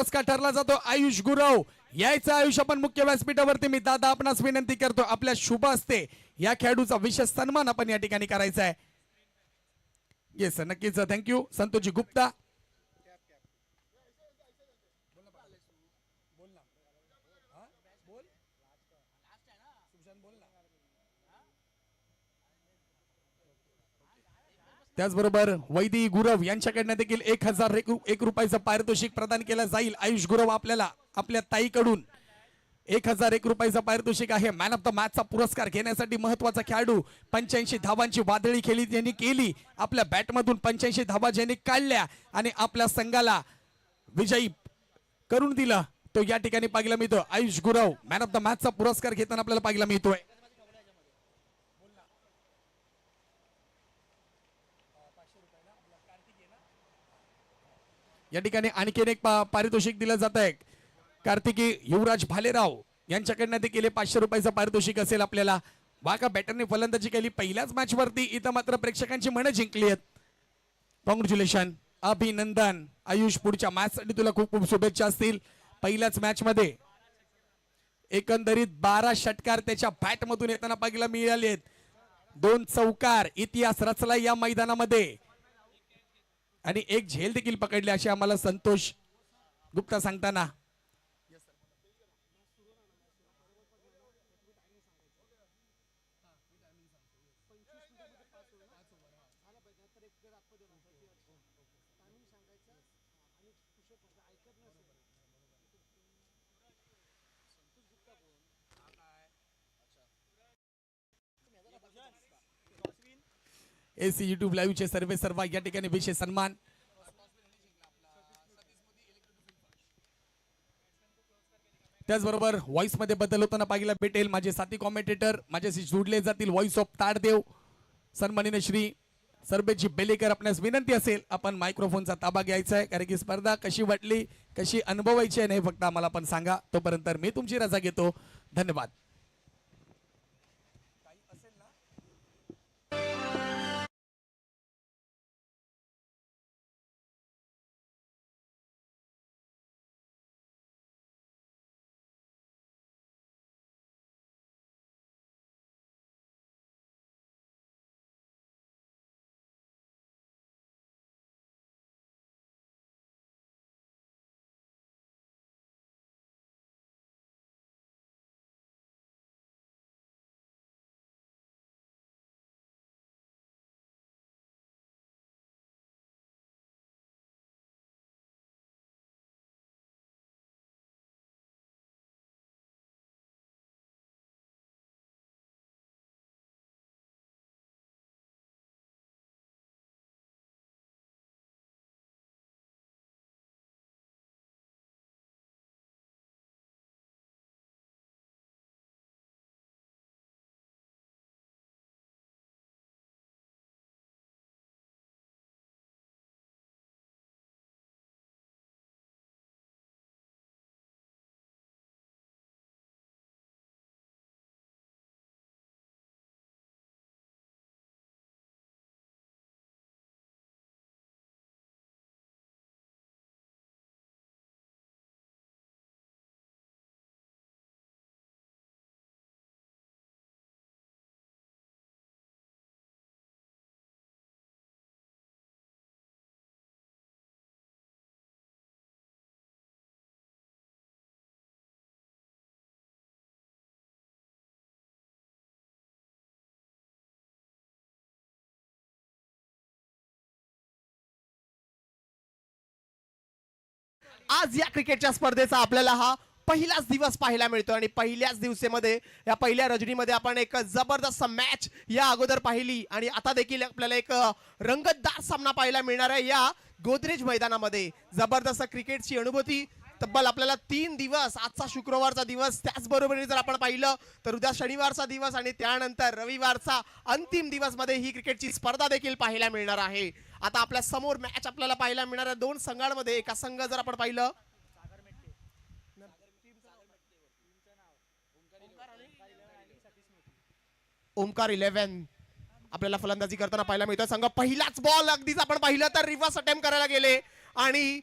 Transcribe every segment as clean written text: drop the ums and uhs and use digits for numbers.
पुरस्कार ठरला जातो आयुष गुरव यायचं आयुष आपण मुख्य व्यासपीठावरती मी दादा आपणास विनंती करतो आपल्या शुभ असते या खेळाडूचा विशेष सन्मान आपण या ठिकाणी करायचा आहे. येस सर नक्कीच थँक्यू संतोषजी गुप्ता. त्याचबरोबर वैदी गुरव यांच्याकडनं देखील 1001 रुपयाचं पारितोषिक प्रदान केलं जाईल. आयुष गुरव आपल्याला आपल्या ताईकडून 1001 रुपयाचं पारितोषिक आहे. मॅन ऑफ द मॅचचा पुरस्कार घेण्यासाठी महत्वाचा खेळाडू 85 धावांची वादळी खेळी ज्यांनी केली आपल्या बॅटमधून 85 धावा ज्यांनी काढल्या आणि आपल्या संघाला विजयी करून दिला तो या ठिकाणी पाहायला मिळतो. Ayush Gurav man of the मॅचचा पुरस्कार घेताना आपल्याला पाहायला मिळतोय. या ठिकाणी आणखीन एक पारितोषिक दिलं जात आहे. कार्तिकी युवराज भालेराव यांच्याकडनं देखील 500 रुपयाचं पारितोषिक असेल आपल्याला. वाका बॅटरने फलंदाजी केली पहिल्याच मॅच वरती इथं मात्र प्रेक्षकांची मनं जिंकली आहेत. कॉंग्रॅच्युलेशन अभिनंदन आयुष पुढच्या मॅच साठी तुला खूप खूप शुभेच्छा असतील. पहिल्याच मॅच मध्ये एकंदरीत 12 षटकार त्याच्या बॅट मधून येताना पाहायला मिळालेत. 2 चौकार इतिहास रचला या मैदानामध्ये आणि एक झेल देखील पकडली असे आम्हाला संतोष गुप्ता सांगताना. एसी युट्यूब लाईव्ह चे सर्व या ठिकाणी विशेष सन्मान. त्याचबरोबर व्हॉइस मध्ये बदल होताना पाहायला भेटेल. माझे साथी कॉमेंटेटर माझ्याशी जोडले जातील. व्हॉइस ऑफ ताडदेव सन्माननीय श्री सरबेजी बेलेकर आपल्यास विनंती असेल आपण मायक्रोफोनचा ताबा घ्यायचा आहे कारण की स्पर्धा कशी वाटली कशी अनुभवायची आहे नाही फक्त आम्हाला पण सांगा. तोपर्यंत मी तुमची रजा घेतो. धन्यवाद. आज या क्रिकेटच्या स्पर्धेचा आपल्याला हा पहिलाच दिवस पाहायला मिळतो आणि पहिल्याच दिवसामध्ये या पहिल्या रजनीमध्ये आपण एक जबरदस्त मॅच या अगोदर पाहिली आणि आता देखील आपल्याला एक रंगतदार सामना पाहायला मिळणार आहे या गोदरेज मैदानामध्ये. जबरदस्त क्रिकेटची अनुभूती तब्बल आपल्याला 3 दिवस आजचा शुक्रवारचा दिवस त्याचबरोबर जर आपण पाहिलं तर उद्या शनिवारचा दिवस आणि त्यानंतर रविवारचा अंतिम दिवस मध्ये ही क्रिकेटची स्पर्धा देखील पाहायला मिळणार आहे. आता आपल्या समोर मॅच आपल्याला पाहायला मिळणार आहे 2 संघांमध्ये. एका संघ जर आपण पाहिलं ओमकार 11 आपल्याला फलंदाजी करताना पाहायला मिळतं. संघ पहिलाच बॉल अगदीच आपण पाहिलं तर रिव्हर्स अटेम्प्ट करायला गेले आणि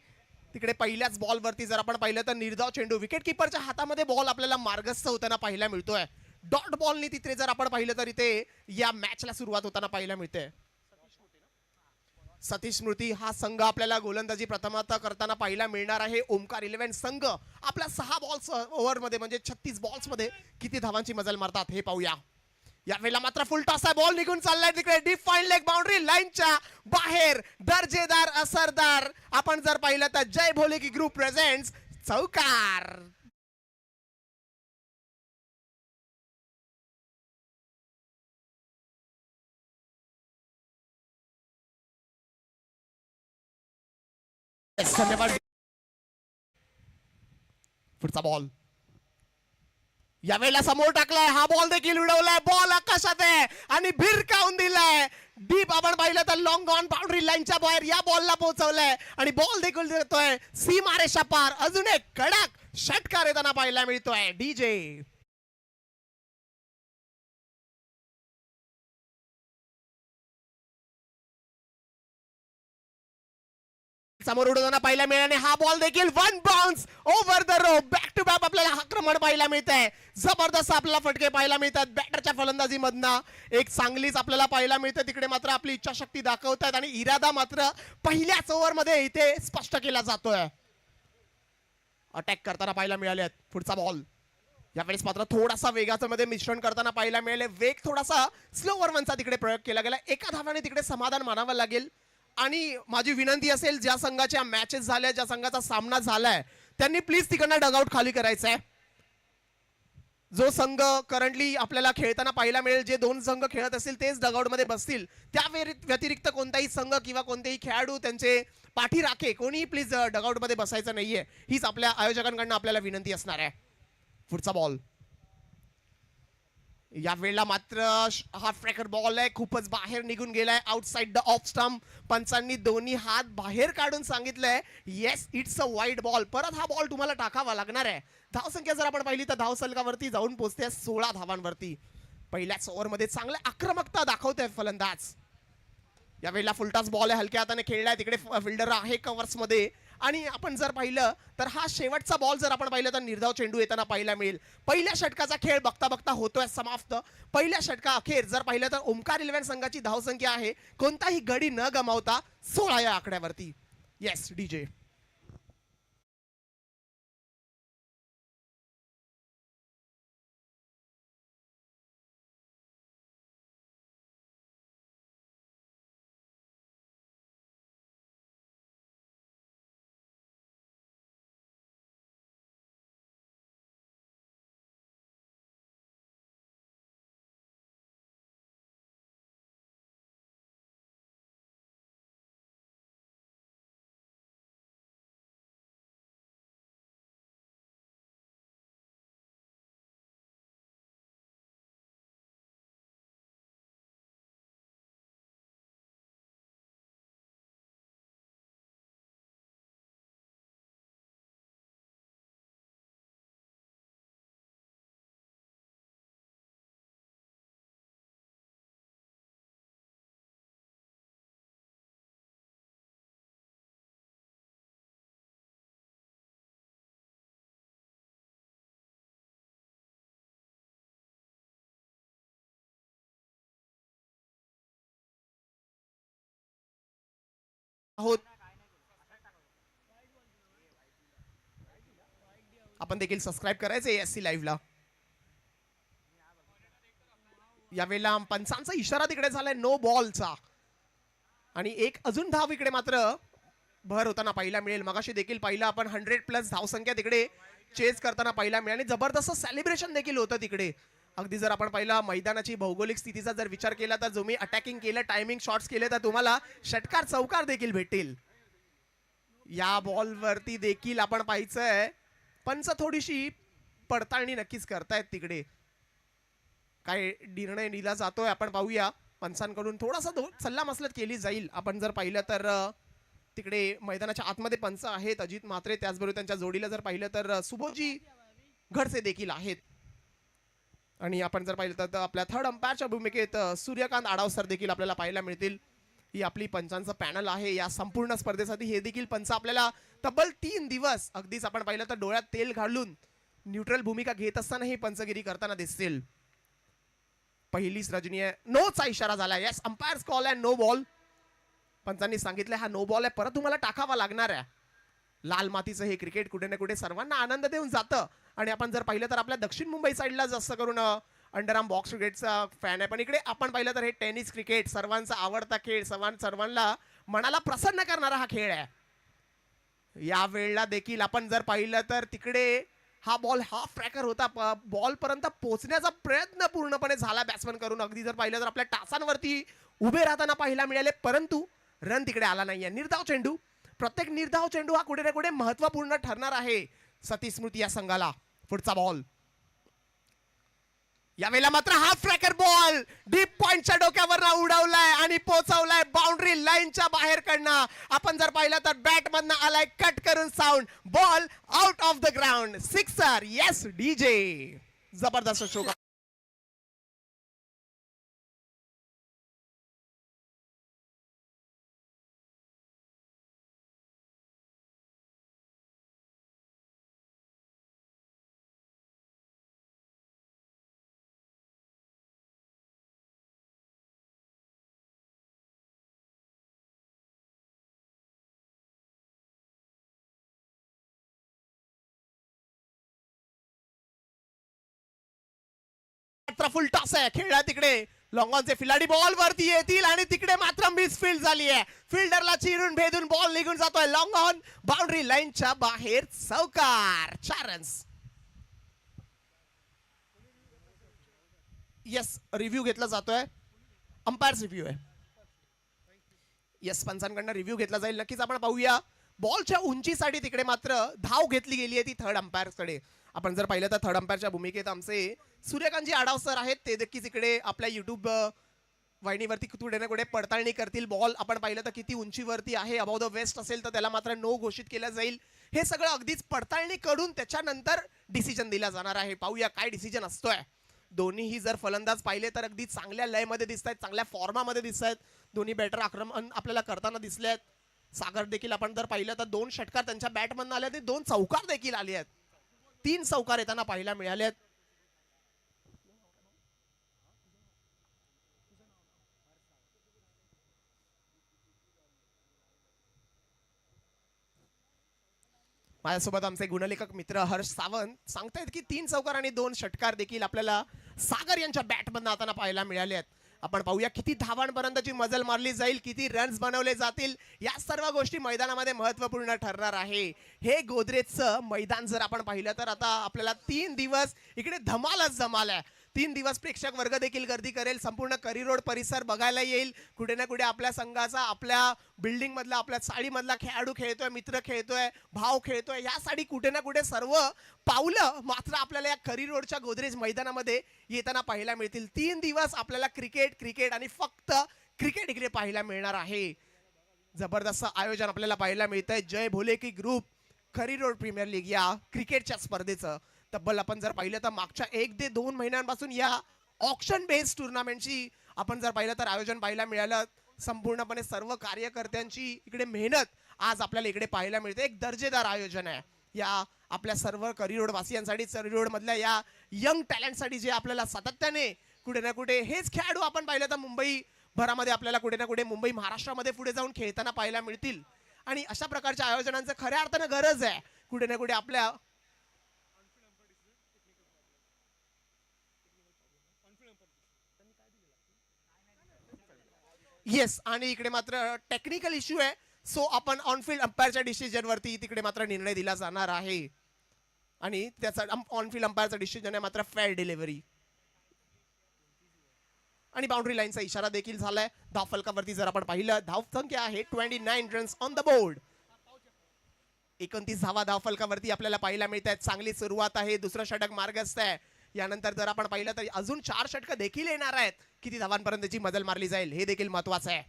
तिकडे पहिल्याच बॉल वरती जर आपण पाहिलं तर निर्धाव चेंडू, विकेट किपरच्या हातामध्ये बॉल आपल्याला मार्गस्थ होताना पाहायला मिळतोय. डॉट बॉलनी तिथे जर आपण पाहिलं तर इथे या मॅचला सुरुवात होताना पाहायला मिळते. सतीश स्मृती हा संघ आपल्याला गोलंदाजी प्रथमतः करताना पाहायला मिळणार आहे. ओमकार 11 संघ आपल्या 6 बॉल्स ओव्हर मध्ये म्हणजे 36 बॉल्स मध्ये किती धावांची मजल मारतात हे पाहूया. यावेळेला मात्र फुल टॉस आहे, बॉल निघून चाललाय तिकडे डीप फाईन लेग बाउंड्री लाईनच्या बाहेर. दर्जेदार असरदार आपण जर पाहिलं तर जय भोले की ग्रुप प्रेझेंट्स चौकार. धन्यवाद. पुढचा बॉल यावेळेला समोर टाकलाय, हा बॉल देखील उडवलाय, बॉल आकाशात आहे आणि भिरकावून दिलाय. डीप आपण पाहिलं तर लॉंग ऑन बाउंड्री लाईनच्या बाहेर या बॉलला पोहोचवलंय आणि बॉल देखील देतोय सीमारेषा पार. अजून एक कडक षटकार येताना पाहायला मिळतोय. डीजे समोर उडवताना पाहायला मिळाले, हा बॉल देखील one bounce over the rope. Back to back आपल्याला आक्रमण पाहायला मिळत आहे. जबरदस्त आपल्याला फटके पाहायला मिळतात बॅटरच्या फलंदाजी मधनं. एक चांगलीच आपल्याला पाहायला मिळते. तिकडे मात्र आपली इच्छाशक्ती दाखवतात आणि इरादा मात्र पहिल्याच ओव्हर मध्ये इथे स्पष्ट केला जातोय. अटॅक करताना पाहायला मिळाले. पुढचा बॉल यावेळेस मात्र थोडासा वेगाचं मध्ये मिश्रण करताना पाहायला मिळाले. वेग थोडासा स्लोवर वनचा तिकडे प्रयोग केला गेला. एका धावाने तिकडे समाधान मानावं लागेल. आणि माझी विनंती असेल, ज्या संघाच्या मॅचेस झाल्या, ज्या संघाचा सामना झालाय, त्यांनी प्लीज तिकडनं डगआउट खाली करायचंय. जो संघ करंटली आपल्याला खेळताना पाहायला मिळेल, जे 2 संघ खेळत असतील तेच डगआउट मध्ये बसतील. त्या व्यतिरिक्त कोणताही संघ किंवा कोणतेही खेळाडू त्यांचे पाठी राखे कोणीही प्लीज डगआउट मध्ये बसायचं नाहीये. हीच आपल्या आयोजकांकडनं आपल्याला विनंती असणार आहे. पुढचा बॉल या वेळेला मात्र हाफ ट्रॅकर बॉल आहे, खूपच बाहेर निघून गेलाय आउटसाइड द ऑफ स्टंप. पंचांनी दोन्ही हात बाहेर काढून सांगितलंय yes it's a wide ball. परत हा बॉल तुम्हाला टाकावा लागणार आहे. धावसंख्या जर आपण पाहिली तर धावसंख्यावरती जाऊन पोहोचते 16 धावांवरती. पहिल्याच ओव्हर मध्ये चांगली आक्रमकता दाखवतोय फलंदाज. यावेळेला फुलटॉस बॉल आहे, हलक्या हाताने खेळलाय. तिकडे फिल्डर आहे कव्हर्स मध्ये आणि आपण जर पाहिलं तर हा शेवटचा बॉल जर आपण पाहिलं तर निर्धाव चेंडू येताना पाहायला मिळेल. पहिल्या षटकाचा खेळ बघता बघता होतोय समाप्त. पहिल्या षटका अखेर जर पाहिलं तर ओमकार 11 संघाची धावसंख्या आहे कोणताही गडी न गमावता 16 या आकड्यावरती. येस डीजे आहोत. आपण देखील सबस्क्राईब करायचं एससी लाईव्हला. यावेळेला पंचांचा इशारा तिकडे झालाय नो बॉलचा आणि एक अजून धाव इकडे मात्र भर होताना पाहायला मिळेल. मगाशी देखील पाहिलं आपण 100+ धावसंख्या तिकडे चेस करताना पाहायला मिळेल आणि जबरदस्त सेलिब्रेशन देखील होतं तिकडे. अगदी जर आपण पाहिलं मैदानाची भौगोलिक स्थितीचा जर विचार केला तर जो मी अटॅकिंग केलं, टायमिंग शॉट्स केले तर तुम्हाला षटकार चौकार देखील भेटतील. या बॉल वरती देखील आपण पाहायचंय पंच थोडीशी पडताळणी नक्कीच करतायत तिकडे. काय निर्णय दिला जातोय आपण पाहूया. पंचांकडून थोडासा सल्लामसलत केली जाईल. आपण जर पाहिलं तर तिकडे मैदानाच्या आतमध्ये पंच आहेत अजित म्हात्रे, त्याचबरोबर त्यांच्या जोडीला जर पाहिलं तर सुबोजी घडसे देखील आहेत. आणि आपण जर पाहिलं तर आपल्या थर्ड अंपायरच्या भूमिकेत सूर्यकांत आडाव सर देखील आपल्याला पाहायला मिळतील. ही आपली पंचांचं पॅनल आहे या संपूर्ण स्पर्धेसाठी. हे देखील पंच आपल्याला तब्बल 3 दिवस अगदीच आपण पाहिलं तर डोळ्यात तेल घालून न्यूट्रल भूमिका घेत असताना ही पंचगिरी करताना दिसतील. पहिलीच रजनी आहे, नोचा इशारा झाला. यस, अंपायर्स कॉल आहे नो बॉल. पंचांनी सांगितलं हा नो बॉल आहे, परत तुम्हाला टाकावा लागणार आहे. लाल मातीचं हे क्रिकेट कुठे ना कुठे सर्वांना आनंद देऊन जातं. आणि आपण जर पाहिलं तर आपल्या दक्षिण मुंबई साईडला जास्त करून अंडरआर्म बॉक्स क्रिकेटचा फॅन आहे, पण इकडे आपण पाहिलं तर हे टेनिस क्रिकेट सर्वांचा आवडता खेळ, सर्वांना मनाला प्रसन्न करणारा हा खेळ आहे. या वेळेला देखील आपण जर पाहिलं तर तिकडे हा बॉल हाफ ट्रॅकर होता, बॉल पर्यंत पोहोचण्याचा प्रयत्न पूर्णपणे झाला बॅट्समन करून. अगदी जर पाहिलं तर आपल्या टाचांवरती उभे राहताना पाहायला मिळाले, परंतु रन तिकडे आला नाहीये. निर्धाव चेंडू, प्रत्येक निर्धाव चेंडू हा कुठे ना कुठे महत्वपूर्ण ठरणार आहे सती स्मृती या संघाला. पुढचा बॉल यावेळेला मात्र हाफ ट्रॅकर बॉल डीप पॉइंटच्या डोक्यावर उडवलाय आणि पोहोचवलाय बाउंड्री लाईनच्या बाहेर कडनं. आपण जर पाहिलं तर बॅट मधनं आलाय कट करून sound, ball out of the ground, sixer. Yes DJ, जबरदस्त शो. फुल टॉस आहे, खेळला तिकडे लॉंगॉनचे खिलाडी बॉल वरती येतील आणि तिकडे मात्र मिसफील्ड झाली आहे. फिल्डरला चिरून भेदून बॉल निघून जातोय लॉंग ऑन, बाउंड्री लाईनच्या बाहेर, चौकार. 4 रन्स. येस, रिव्ह्यू घेतला जातोय, अंपायर्स रिव्ह्यू आहे. येस, पंचांकडनं रिव्ह्यू घेतला जाईल. नक्कीच आपण पाहूया बॉलच्या उंचीसाठी तिकडे मात्र धाव घेतली गेली आहे ती थर्ड अंपायर कडे. आपण जर पाहिलं तर थर्ड अंपायरच्या भूमिकेत आमचे सूर्यकांतजी आडाव सर आहेत, ते देखील इकडे आपल्या युट्यूब वाहिनीवरती कुठे ना कुठे पडताळणी करतील. बॉल आपण पाहिलं तर किती उंचीवरती आहे, अबाव द वेस्ट असेल तर त्याला मात्र नो घोषित केलं जाईल. हे सगळं अगदीच पडताळणी करून त्याच्यानंतर डिसिजन दिला जाणार आहे. पाहूया काय डिसिजन असतोय. दोन्हीही जर फलंदाज पाहिले तर अगदी चांगल्या लयमध्ये दिसत आहेत, चांगल्या फॉर्मामध्ये दिसत आहेत. दोन्ही बॅटर आक्रमण आपल्याला करताना दिसले आहेत. सागर देखील आपण जर पाहिलं तर 2 षटकार त्यांच्या बॅटमधून आले आहेत, 2 चौकार देखील आले आहेत, 3 चौकार येताना पाहायला मिळाले आहेत. माझ्यासोबत आमचे गुणलेखक मित्र हर्ष सावंत सांगतायत की 3 चौकार आणि 2 षटकार देखील आपल्याला सागर यांच्या बॅटमधून आता पाहायला मिळाले आहेत. आपण पाहूया किती धावांपर्यंतची मजल मारली जाईल, किती रन्स बनवले जातील, या सर्व गोष्टी मैदानामध्ये महत्त्वपूर्ण ठरणार आहे. हे गोदरेजचं मैदान जर आपण पाहिलं तर आता आपल्याला 3 दिवस इकडे धमालच जमाल आहे. 3 दिवस प्रेक्षक वर्ग देखील गर्दी करेल. संपूर्ण करी रोड परिसर बघायला येईल. कुठे ना कुठे आपल्या संघाचा, आपल्या बिल्डिंग मधला, आपल्या साडीमधला खेळाडू खेळतोय, मित्र खेळतोय, भाव खेळतोय, यासाठी कुठे ना कुठे सर्व पावलं मात्र आपल्याला या करी रोडच्या गोदरेज मैदानामध्ये येताना पाहायला मिळतील. 3 दिवस आपल्याला क्रिकेट आणि फक्त क्रिकेट इकडे पाहायला मिळणार आहे. जबरदस्त आयोजन आपल्याला पाहायला मिळतंय. जय भोले की ग्रुप खरी रोड प्रीमियर लीग या क्रिकेटच्या स्पर्धेचं तब्बल आपण जर पाहिलं तर मागच्या 1 ते 2 महिन्यांपासून या ऑक्शन बेस्ड टुर्नामेंटची आपण जर पाहिलं तर आयोजन पाहायला मिळालं. संपूर्णपणे सर्व कार्यकर्त्यांची इकडे मेहनत आज आपल्याला इकडे पाहायला मिळते. एक दर्जेदार आयोजन आहे या आपल्या सर्व करिरोड वासियांसाठी, करिरोड मधल्या या यंग टॅलेंटसाठी, जे आपल्याला सातत्याने कुठे ना कुठे हेच खेळाडू आपण पाहिलं तर मुंबई भरामध्ये आपल्याला कुठे ना कुठे मुंबई महाराष्ट्रामध्ये पुढे जाऊन खेळताना पाहायला मिळतील. आणि अशा प्रकारच्या आयोजनांचं खऱ्या अर्थानं गरज आहे कुठे ना कुठे आपल्या. येस, आणि इकडे मात्र टेक्निकल इश्यू आहे, सो आपण ऑनफिल्ड अंपायरच्या डिसिजन वरती तिकडे मात्र निर्णय दिला जाणार आहे. आणि त्याचा ऑनफिल्ड अंपायरचा डिसिजन आहे मात्र फेअर डिलिव्हरी. आणि बाउंड्री लाईनचा इशारा देखील झालाय. धाव फलकावरती जर आपण पाहिलं धाव संख्या आहे 29 रन्स ऑन द बोर्ड. 29 धावा धाव फलकावरती आपल्याला पाहायला मिळत आहेत. चांगली सुरुवात आहे, दुसरं षटक मार्गस्थ आहे. यानंतर जर आपण पाहिलं तर अजून 4 षटक देखील येणार आहेत. किती धावांपर्यंतची मजल मारली जाईल हे देखील महत्वाचं आहे.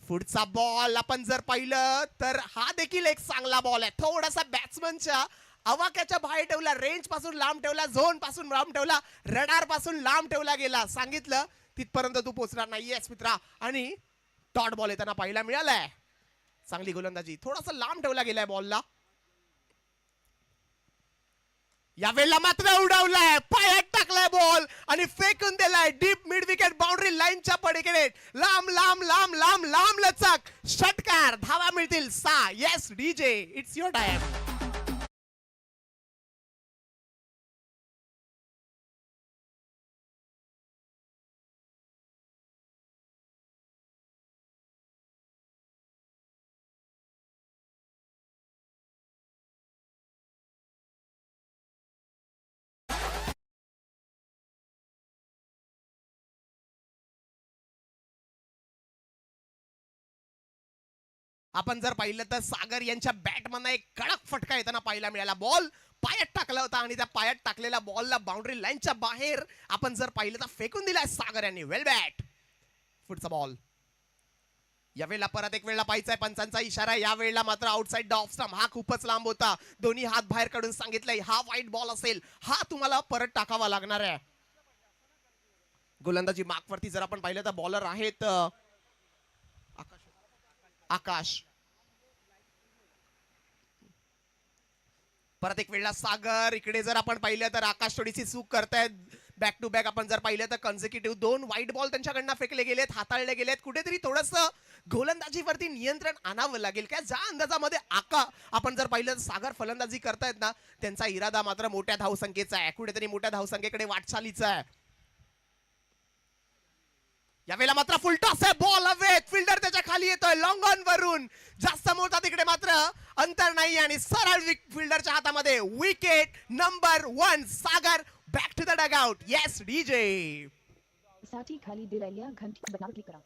पुढचा बॉल आपण जर पाहिलं तर हा देखील एक चांगला बॉल आहे. थोडासा बॅट्समनच्या आवाक्याच्या बाहेर ठेवला, रेंज पासून लांब ठेवला, झोन पासून लांब ठेवला, रडार पासून लांब ठेवला गेला. सांगितलं तिथपर्यंत तू पोहोचणार नाहीयेस मित्रा. आणि डॉट बॉल येताना पाहायला मिळालाय. चांगली गोलंदाजी, थोडासा लांब ठेवला गेलाय बॉलला. यावेळेला मात्र उडवलाय, पायात टाकलाय बॉल आणि फेकून दिलाय डीप मिड विकेट बाउंड्री लाईनच्या पलीकडे. लांब लांब लांब लांब लांब लचक षटकार, धावा मिळतील 6. Yes DJ, it's your time. आपण जर पाहिलं तर सागर यांच्या बॅटमधनं एक कडक फटका येताना पाहायला मिळाला. बॉल पायात टाकला होता आणि त्या पायात टाकलेल्या बॉलला बाउंड्री लाईनच्या बाहेर आपण जर पाहिलं तर फेकून दिलाय सागर यांनी. वेल बॅट. पुढचा बॉल यावेळेला परत एक वेळेला पाहायचाय, पंचांचा इशारा. यावेळेला मात्र आउटसाइड द ऑफ स्टंप, हा खूपच लांब होता. दोन्ही हात बाहेर काढून सांगितलंय हा वाईट बॉल असेल, हा तुम्हाला परत टाकावा लागणार आहे. गोलंदाजी मार्कवरती जर आपण पाहिलं तर बॉलर आहेत आकाश. परत एक वेळेला सागर. इकडे जर आपण पाहिलं तर आकाश थोडीशी चूक करतायत. बॅक टू बॅक आपण जर पाहिलं तर कन्झिक्युटिव्ह 2 वाईट बॉल त्यांच्याकडनं फेकले गेलेत, हाताळले गेलेत. कुठेतरी थोडस गोलंदाजीवरती नियंत्रण आणावं लागेल. काय ज्या अंदाजामध्ये आपण जर पाहिलं तर सागर फलंदाजी करतायत ना, त्यांचा इरादा मात्र मोठ्या धावसंख्येचा आहे, कुठेतरी मोठ्या धावसंख्येकडे वाटचालीचा आहे. यावेळेला मात्र फुल टॉस आहे, बॉल हवेत, फिल्डर त्याच्या खाली येतोय लॉंग ऑन वरून. जास्त मोठा तिकडे मात्र अंतर नाही आणि सरळ फिल्डरच्या हातामध्ये wicket number 1. Sagar back to the dugout. Yes DJ. साठी खाली दिलेल्या घंटी बटनावर क्लिक करा.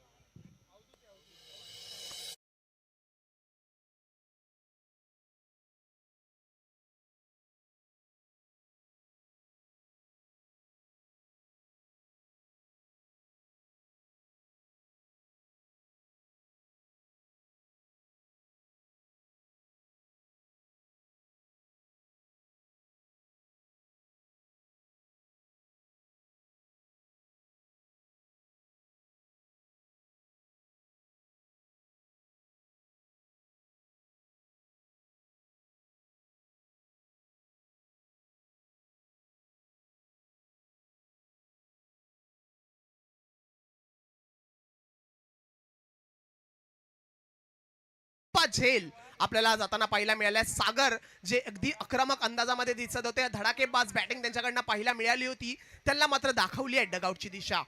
झेल आपल्याला जाताना पाहायला मिळाल्या. सागर जे अगदी आक्रमक अंदाजामध्ये दिसत होते, धडाकेबाज बॅटिंग त्यांच्याकडनं पाहायला मिळाली होती, त्यांना मात्र दाखवली आहे डगआउटची दिशा.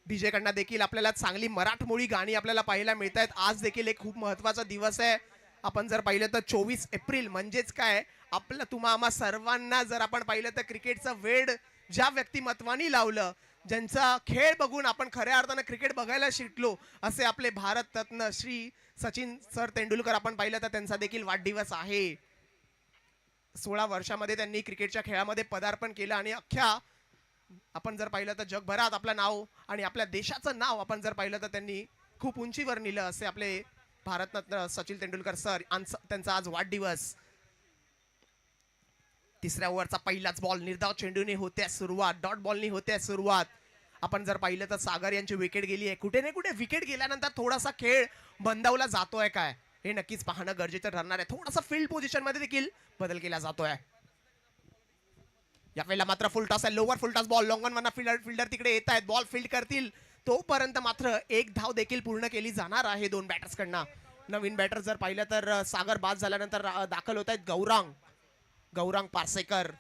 डीजे कडनं देखील आपल्याला चांगली मराठमोळी गाणी आपल्याला पाहायला मिळत आहेत. आज देखील एक खूप महत्वाचा दिवस आहे. आपण जर पाहिलं तर 24 एप्रिल म्हणजेच काय, आपलं तुम्हा आम्हा सर्वांना जर आपण पाहिलं तर क्रिकेटचं वेड ज्या व्यक्तिमत्वानी लावलं, ज्यांचा खेळ बघून आपण खऱ्या अर्थानं क्रिकेट बघायला शिकलो, असे आपले भारतरत्न श्री सचिन सर तेंडुलकर आपण पाहिलं तर त्यांचा देखील वाढदिवस आहे. 16 वर्षामध्ये त्यांनी क्रिकेटच्या खेळामध्ये पदार्पण केलं आणि अख्ख्या आपण जर पाहिलं तर जगभरात आपलं नाव आणि आपल्या देशाचं नाव आपण जर पाहिलं तर त्यांनी खूप उंचीवर नेलं. असे आपले भारतरत्न सचिन तेंडुलकर सर, त्यांचा आज वाढदिवस. तिसऱ्या ओव्हरचा पहिलाच बॉल, निर्धाव चेंडूने होत्या सुरुवात, डॉट बॉलनी होत्या सुरुवात. आपण जर पाहिलं तर सागर यांची विकेट गेली आहे. कुठे ना कुठे विकेट गेल्यानंतर थोडासा खेळ बंदावला जातोय काय, हे नक्कीच पाहणं गरजेचं ठरणार आहे. थोडासा फील्ड पोझिशन मध्ये देखील बदल केला जातोय. यावेळेला मात्र फुल टॉस आहे, lower full toss ball. Long on मधनं फिल्डर तिकडे येत आहेत, बॉल फील्ड करतील तोपर्यंत मात्र एक धाव देखील पूर्ण केली जाणार आहे 2 बॅटर्स कडनं. नवीन बॅटर जर पाहिलं तर सागर बाद झाल्यानंतर दाखल होत आहेत गौरांग पारसेकर.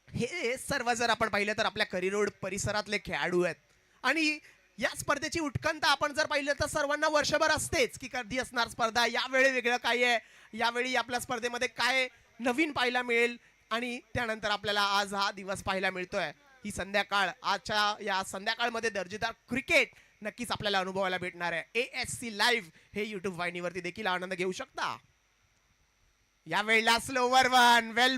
हे सर्व जर आपण पाहिलं तर आपल्या करी रोड परिसरातले खेळाडू आहेत आणि या स्पर्धेची उत्कंठा आपण जर पाहिलं तर सर्वांना वर्षभर असतेच की कधी असणार स्पर्धा, यावेळी वेगळं काय आहे, यावेळी आपल्या स्पर्धेमध्ये काय नवीन पाहायला मिळेल आणि त्यानंतर आपल्याला आज हा दिवस पाहायला मिळतोय. ही संध्याकाळ, आजच्या या संध्याकाळमध्ये दर्जेदार क्रिकेट नक्कीच आपल्याला अनुभवायला भेटणार आहे. ASC लाईव्ह हे युट्यूब वाहिनीवरती देखील आनंद घेऊ शकता. यावेळेला स्लोवर वन, वेल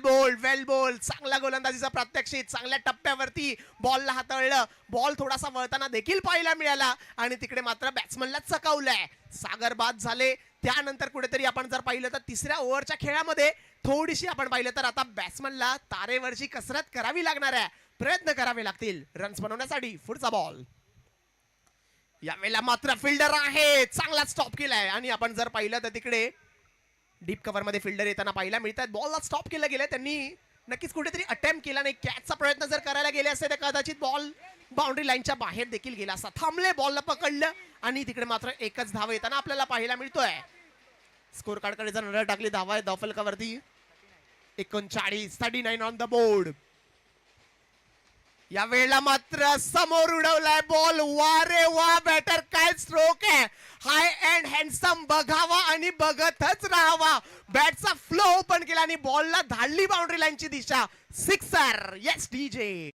बोल्ड, चांगला गोलंदाजीचा प्रात्यक्षिक, चांगल्या टप्प्यावरती बॉलला हाताळलं, बॉल थोडासा वळताना देखील पाहायला मिळाला आणि तिकडे मात्र बॅट्समनला चकावलंय. सागर बाद झाले. त्यानंतर कुठेतरी आपण जर पाहिलं तर तिसऱ्या ओव्हरच्या खेळामध्ये थोडीशी आपण पाहिलं तर आता बॅट्समनला तारेवरची कसरत करावी लागणार आहे, प्रयत्न करावे लागतील रन्स बनवण्यासाठी. पुढचा बॉल यावेळेला मात्र फिल्डर आहे, चांगला स्टॉप केलाय आणि आपण जर पाहिलं तर तिकडे डीप कव्हर मध्ये फिल्डर येताना पाहायला मिळतात. बॉलला स्टॉप केलं गेलं, त्यांनी नक्कीच कुठेतरी अटेम्प्ट केला नाही. कॅचचा प्रयत्न जर करायला गेले असते तर कदाचित बॉल बाउंड्री लाईनच्या बाहेर देखील गेला असता. थांबले, बॉलला पकडलं आणि तिकडे मात्र एकच धाव येताना आपल्याला पाहायला मिळतोय. स्कोर कार्ड कडे जर नजर टाकली, धावा आहे धावफलकावरती 39 ऑन द बोर्ड. या वेळेला मात्र समोर उडवलाय बॉल. वा रे वा, बॅटर काय स्ट्रोक आहे. हाय अँड हँडसम बघावा आणि बघतच राहावा. बॅटचा फ्लो ओपन केला आणि बॉलला धाडली बाउंड्री लाईनची दिशा. सिक्सर. Yes DJ.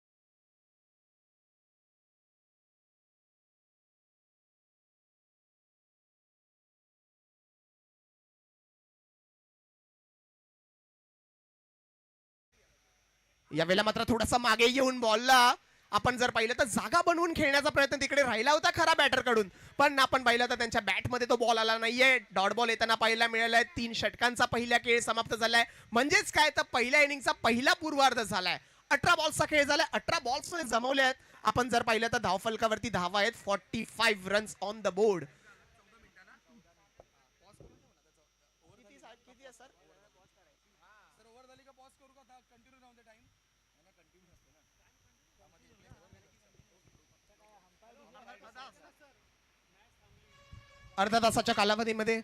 यावेळेला मात्र थोडासा मागे येऊन बॉलला आपण जर पाहिलं तर जागा बनवून खेळण्याचा प्रयत्न तिकडे राहिला होता खरा बॅटर कडून, पण आपण पाहिलं तर त्यांच्या बॅट मध्ये तो बॉल आला नाहीये. डॉट बॉल येताना पाहायला मिळालाय. 3 षटकांचा पहिला खेळ समाप्त झालाय. म्हणजेच काय तर पहिल्या इनिंगचा पहिला पूर्वार्ध झालाय. 18 बॉल्सचा खेळ झालाय. 18 बॉल्स मध्ये जमवले आहेत. आपण जर पाहिलं तर धावफलकावरती धावा आहेत 45 रन्स ऑन द बोर्ड. अर्धा तासाच्या कालावधीमध्ये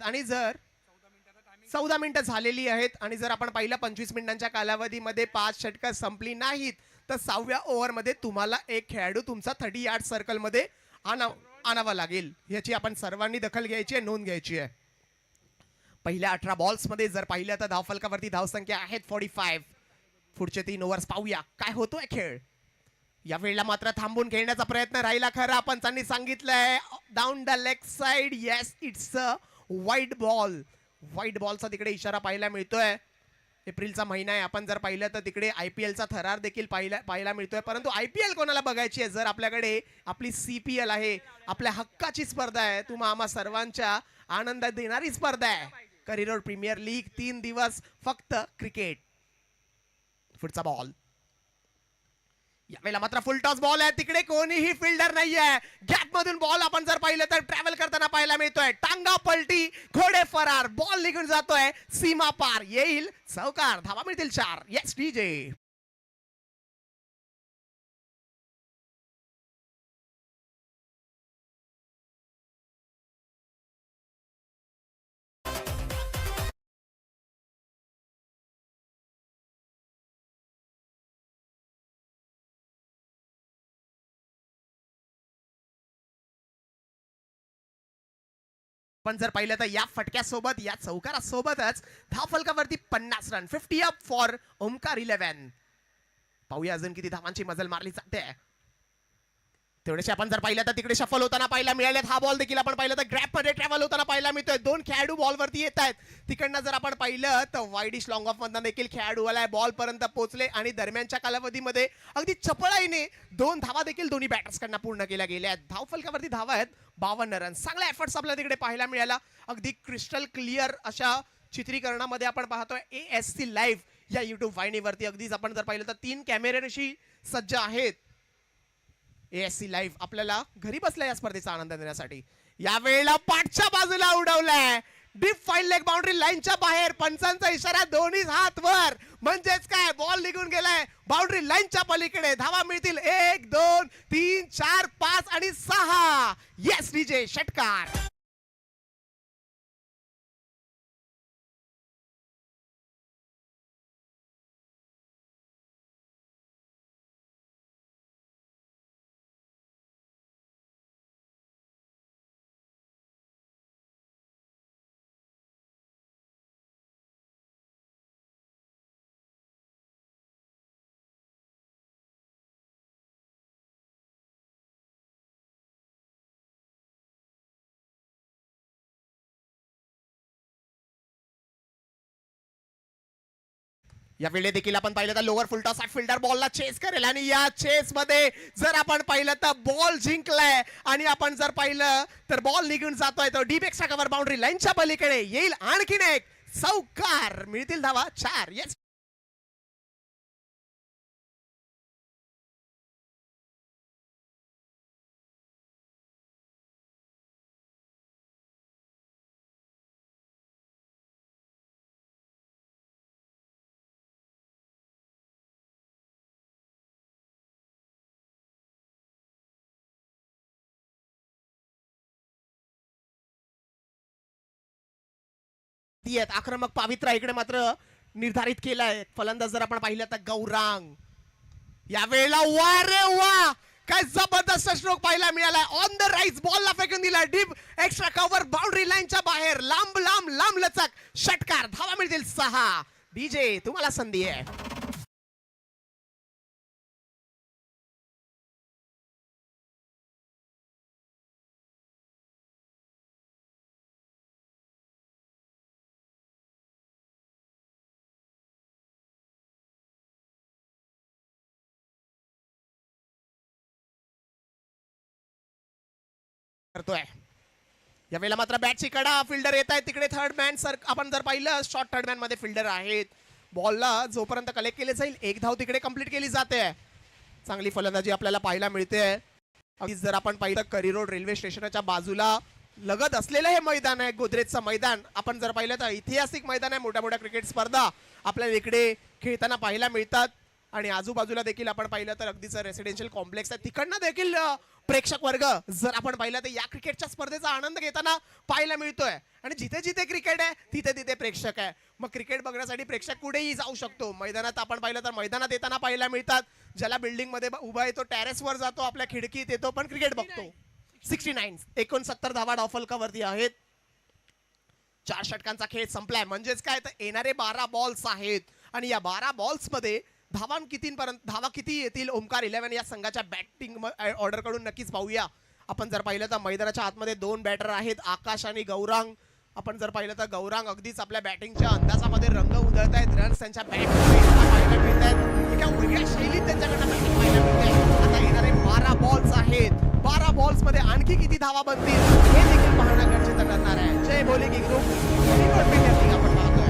आणि जर 14 मिनिटं झालेली आहेत आणि जर आपण पाहिलं 25 मिनिटांच्या कालावधीमध्ये 5 षटकं संपली नाहीत तर 6व्या ओव्हरमध्ये तुम्हाला एक खेळाडू तुमचा 30 यार्ड सर्कल मध्ये आणावा लागेल. याची आपण सर्वांनी दखल घ्यायची आहे, नोंद घ्यायची आहे. पहिल्या 18 बॉल्स मध्ये जर पाहिलं तर धावफलकावरती धावसंख्या आहेत 45. पुढचे 3 ओव्हर्स पाहूया काय होतोय खेळ. या वेळेला मात्र थांबून खेळण्याचा प्रयत्न राहिला खरा. पंचांनी सांगितलंय down the leg side. Yes, it's a वाईट बॉल. व्हाईट बॉलचा तिकडे इशारा पाहायला मिळतोय. एप्रिलचा महिना आहे. आपण जर पाहिलं तर तिकडे आयपीएलचा थरार देखील पाहायला मिळतोय. परंतु आयपीएल कोणाला बघायची आहे जर आपल्याकडे आपली सीपीएल आहे, आपल्या हक्काची स्पर्धा आहे, तुम्हा आम्हा सर्वांच्या आनंद देणारी स्पर्धा आहे. करिअर प्रीमियर लीग 3 दिवस फक्त क्रिकेट. पुढचा बॉल. यावेळेला मात्र फुल टॉस बॉल आहे. तिकडे कोणीही फिल्डर नाहीये. गॅप मधून बॉल आपण जर पाहिलं तर ट्रॅव्हल करताना पाहायला मिळतोय. टांगा पलटी, घोडे फरार. बॉल निघून जातोय सीमा पार. येईल चौकार. धावा मिळतील 4. Yes DJ. पण जर पाहिलं तर या फटक्यासोबत या चौकारासोबतच धावफलकावरती 50 रन. 50 up for Omkar 11. पाहूया अजून किती धावांची मजल मारली जाते. तेवढेसे आपण जर पाहिलं तर तिकडे शफल होताना पाहायला मिळाले. हा बॉल देखील आपण पाहिलं तर ग्रॅप मध्ये ट्रॅव्हल होताना पाहायला मिळतोय. 2 खेळाडू बॉलवरती येत आहेत. तिकडनं जर आपण पाहिलं तर वाईडिश लॉंग ऑफ मधनं देखील खेळाडू आलाय. बॉल पर्यंत पोहोचले आणि दरम्यानच्या कालावधीमध्ये अगदी चपळाईने 2 धावा देखील दोन्ही बॅटर्स कडनं पूर्ण केल्या गेल्या आहेत. धावफलकावरती धावा आहेत 52 रन. चांगला एफर्ट्स आपल्याला तिकडे पाहायला मिळाला. अगदी क्रिस्टल क्लिअर अशा चित्रीकरणामध्ये आपण पाहतोय ASC लाईव्ह या युट्यूब वाहिनीवरती. अगदीच आपण जर पाहिलं तर 3 कॅमेऱ्याशी सज्ज आहेत. ASC लाईव्ह आपल्याला घरी बसल्या या स्पर्धेचा आनंद देण्यासाठी. या वेळेला पाठच्या बाजूला उडवलाय. डीप फाईन लेग बाउंड्री लाईनच्या बाहेर. पंचांचा इशारा, दोन्ही हात वर. म्हणजेच काय बॉल निघून गेलाय बाउंड्री लाईनच्या पलीकडे. धावा मिळतील 1 2 3 4 5 आणि 6. Yes DJ. षटकार. या वेळी देखील आपण पाहिलं तर लोअर फुल टॉस फिल्डर बॉलला चेस करेल आणि या चेस मध्ये जर आपण पाहिलं तर बॉल जिंकलाय आणि आपण जर पाहिलं तर बॉल निघून जातोय तो डीप एक्स्ट्रा कव्हर बाउंड्री लाईनच्या पलीकडे येईल आणखीन एक चौकार मिळतील धावा 4. येस आक्रमक पावित्रा इकडे मात्र निर्धारित केलाय फलंदाज जर आपण पाहिलं तर गौरांग या वेळेला वा रे वा काय जबरदस्त स्ट्रोक पाहायला मिळाला ऑन द राईट बॉलला फेकून दिला डीप एक्स्ट्रा कव्हर बाउंड्री लाईनच्या बाहेर लांब लांब लांब लचक षटकार धावा मिळतील 6. डीजे तुम्हाला संधी आहे. करतोय यावेळेला मात्र बॅटची कडा फिल्डर येत आहे तिकडे थर्ड मॅन सर आपण जर पाहिलं शॉर्ट थर्ड मॅन मध्ये फिल्डर आहेत बॉलला जोपर्यंत कलेक्ट केले जाईल एक धाव तिकडे कंप्लीट केली जाते. चांगली फलंदाजी आपल्याला पाहायला मिळते. जर आपण पाहिलं करी रोड रेल्वे स्टेशनच्या बाजूला लगत असलेलं हे मैदान आहे गोदरेजचं मैदान आपण जर पाहिलं तर ऐतिहासिक मैदान आहे. मोठ्या मोठ्या क्रिकेट स्पर्धा आपल्याला इकडे खेळताना पाहायला मिळतात आणि आजूबाजूला देखील आपण पाहिलं तर अगदीच रेसिडेन्शियल कॉम्प्लेक्स आहे तिकडनं देखील प्रेक्षक वर्ग जर आपण पाहिलं तर या क्रिकेटच्या स्पर्धेचा आनंद घेताना पाहायला मिळतोय आणि जिथे जिथे क्रिकेट आहे तिथे तिथे प्रेक्षक आहे. मग क्रिकेट बघण्यासाठी प्रेक्षक कुठेही जाऊ शकतो. मैदानात आपण पाहिलं तर मैदानात येताना पाहायला मिळतात ज्याला बिल्डिंग मध्ये उभा आहे तो टेरेसवर जातो आपल्या खिडकीत येतो पण क्रिकेट बघतो. 69 धावा डॉफलकावरती आहेत. 4 षटकांचा खेळ संपलाय म्हणजेच काय तर येणारे 12 बॉल्स आहेत आणि या 12 बॉल्स मध्ये धावा किती येतील ओमकार 11 या संघाच्या बॅटिंग ऑर्डर कडून नक्कीच पाहूया. आपण जर पाहिलं तर मैदानाच्या आतमध्ये 2 बॅटर आहेत आकाश आणि गौरांग. आपण जर पाहिलं तर गौरांग अगदीच आपल्या बॅटिंगच्या अंदाजामध्ये रंग उधळत आहेत. रन्स त्यांच्या बॅटमध्ये पाहायला मिळत आहेत. एका वेगळ्या शैलीत त्यांच्याकडनं बॅटिंग पाहायला मिळते. आता येणारे 12 बॉल्स आहेत. 12 बॉल्स मध्ये आणखी किती धावा बनतील हे देखील पाहणं गरजेचं ठरणार आहे. जय बोले की ग्रुप आपण पाहतोय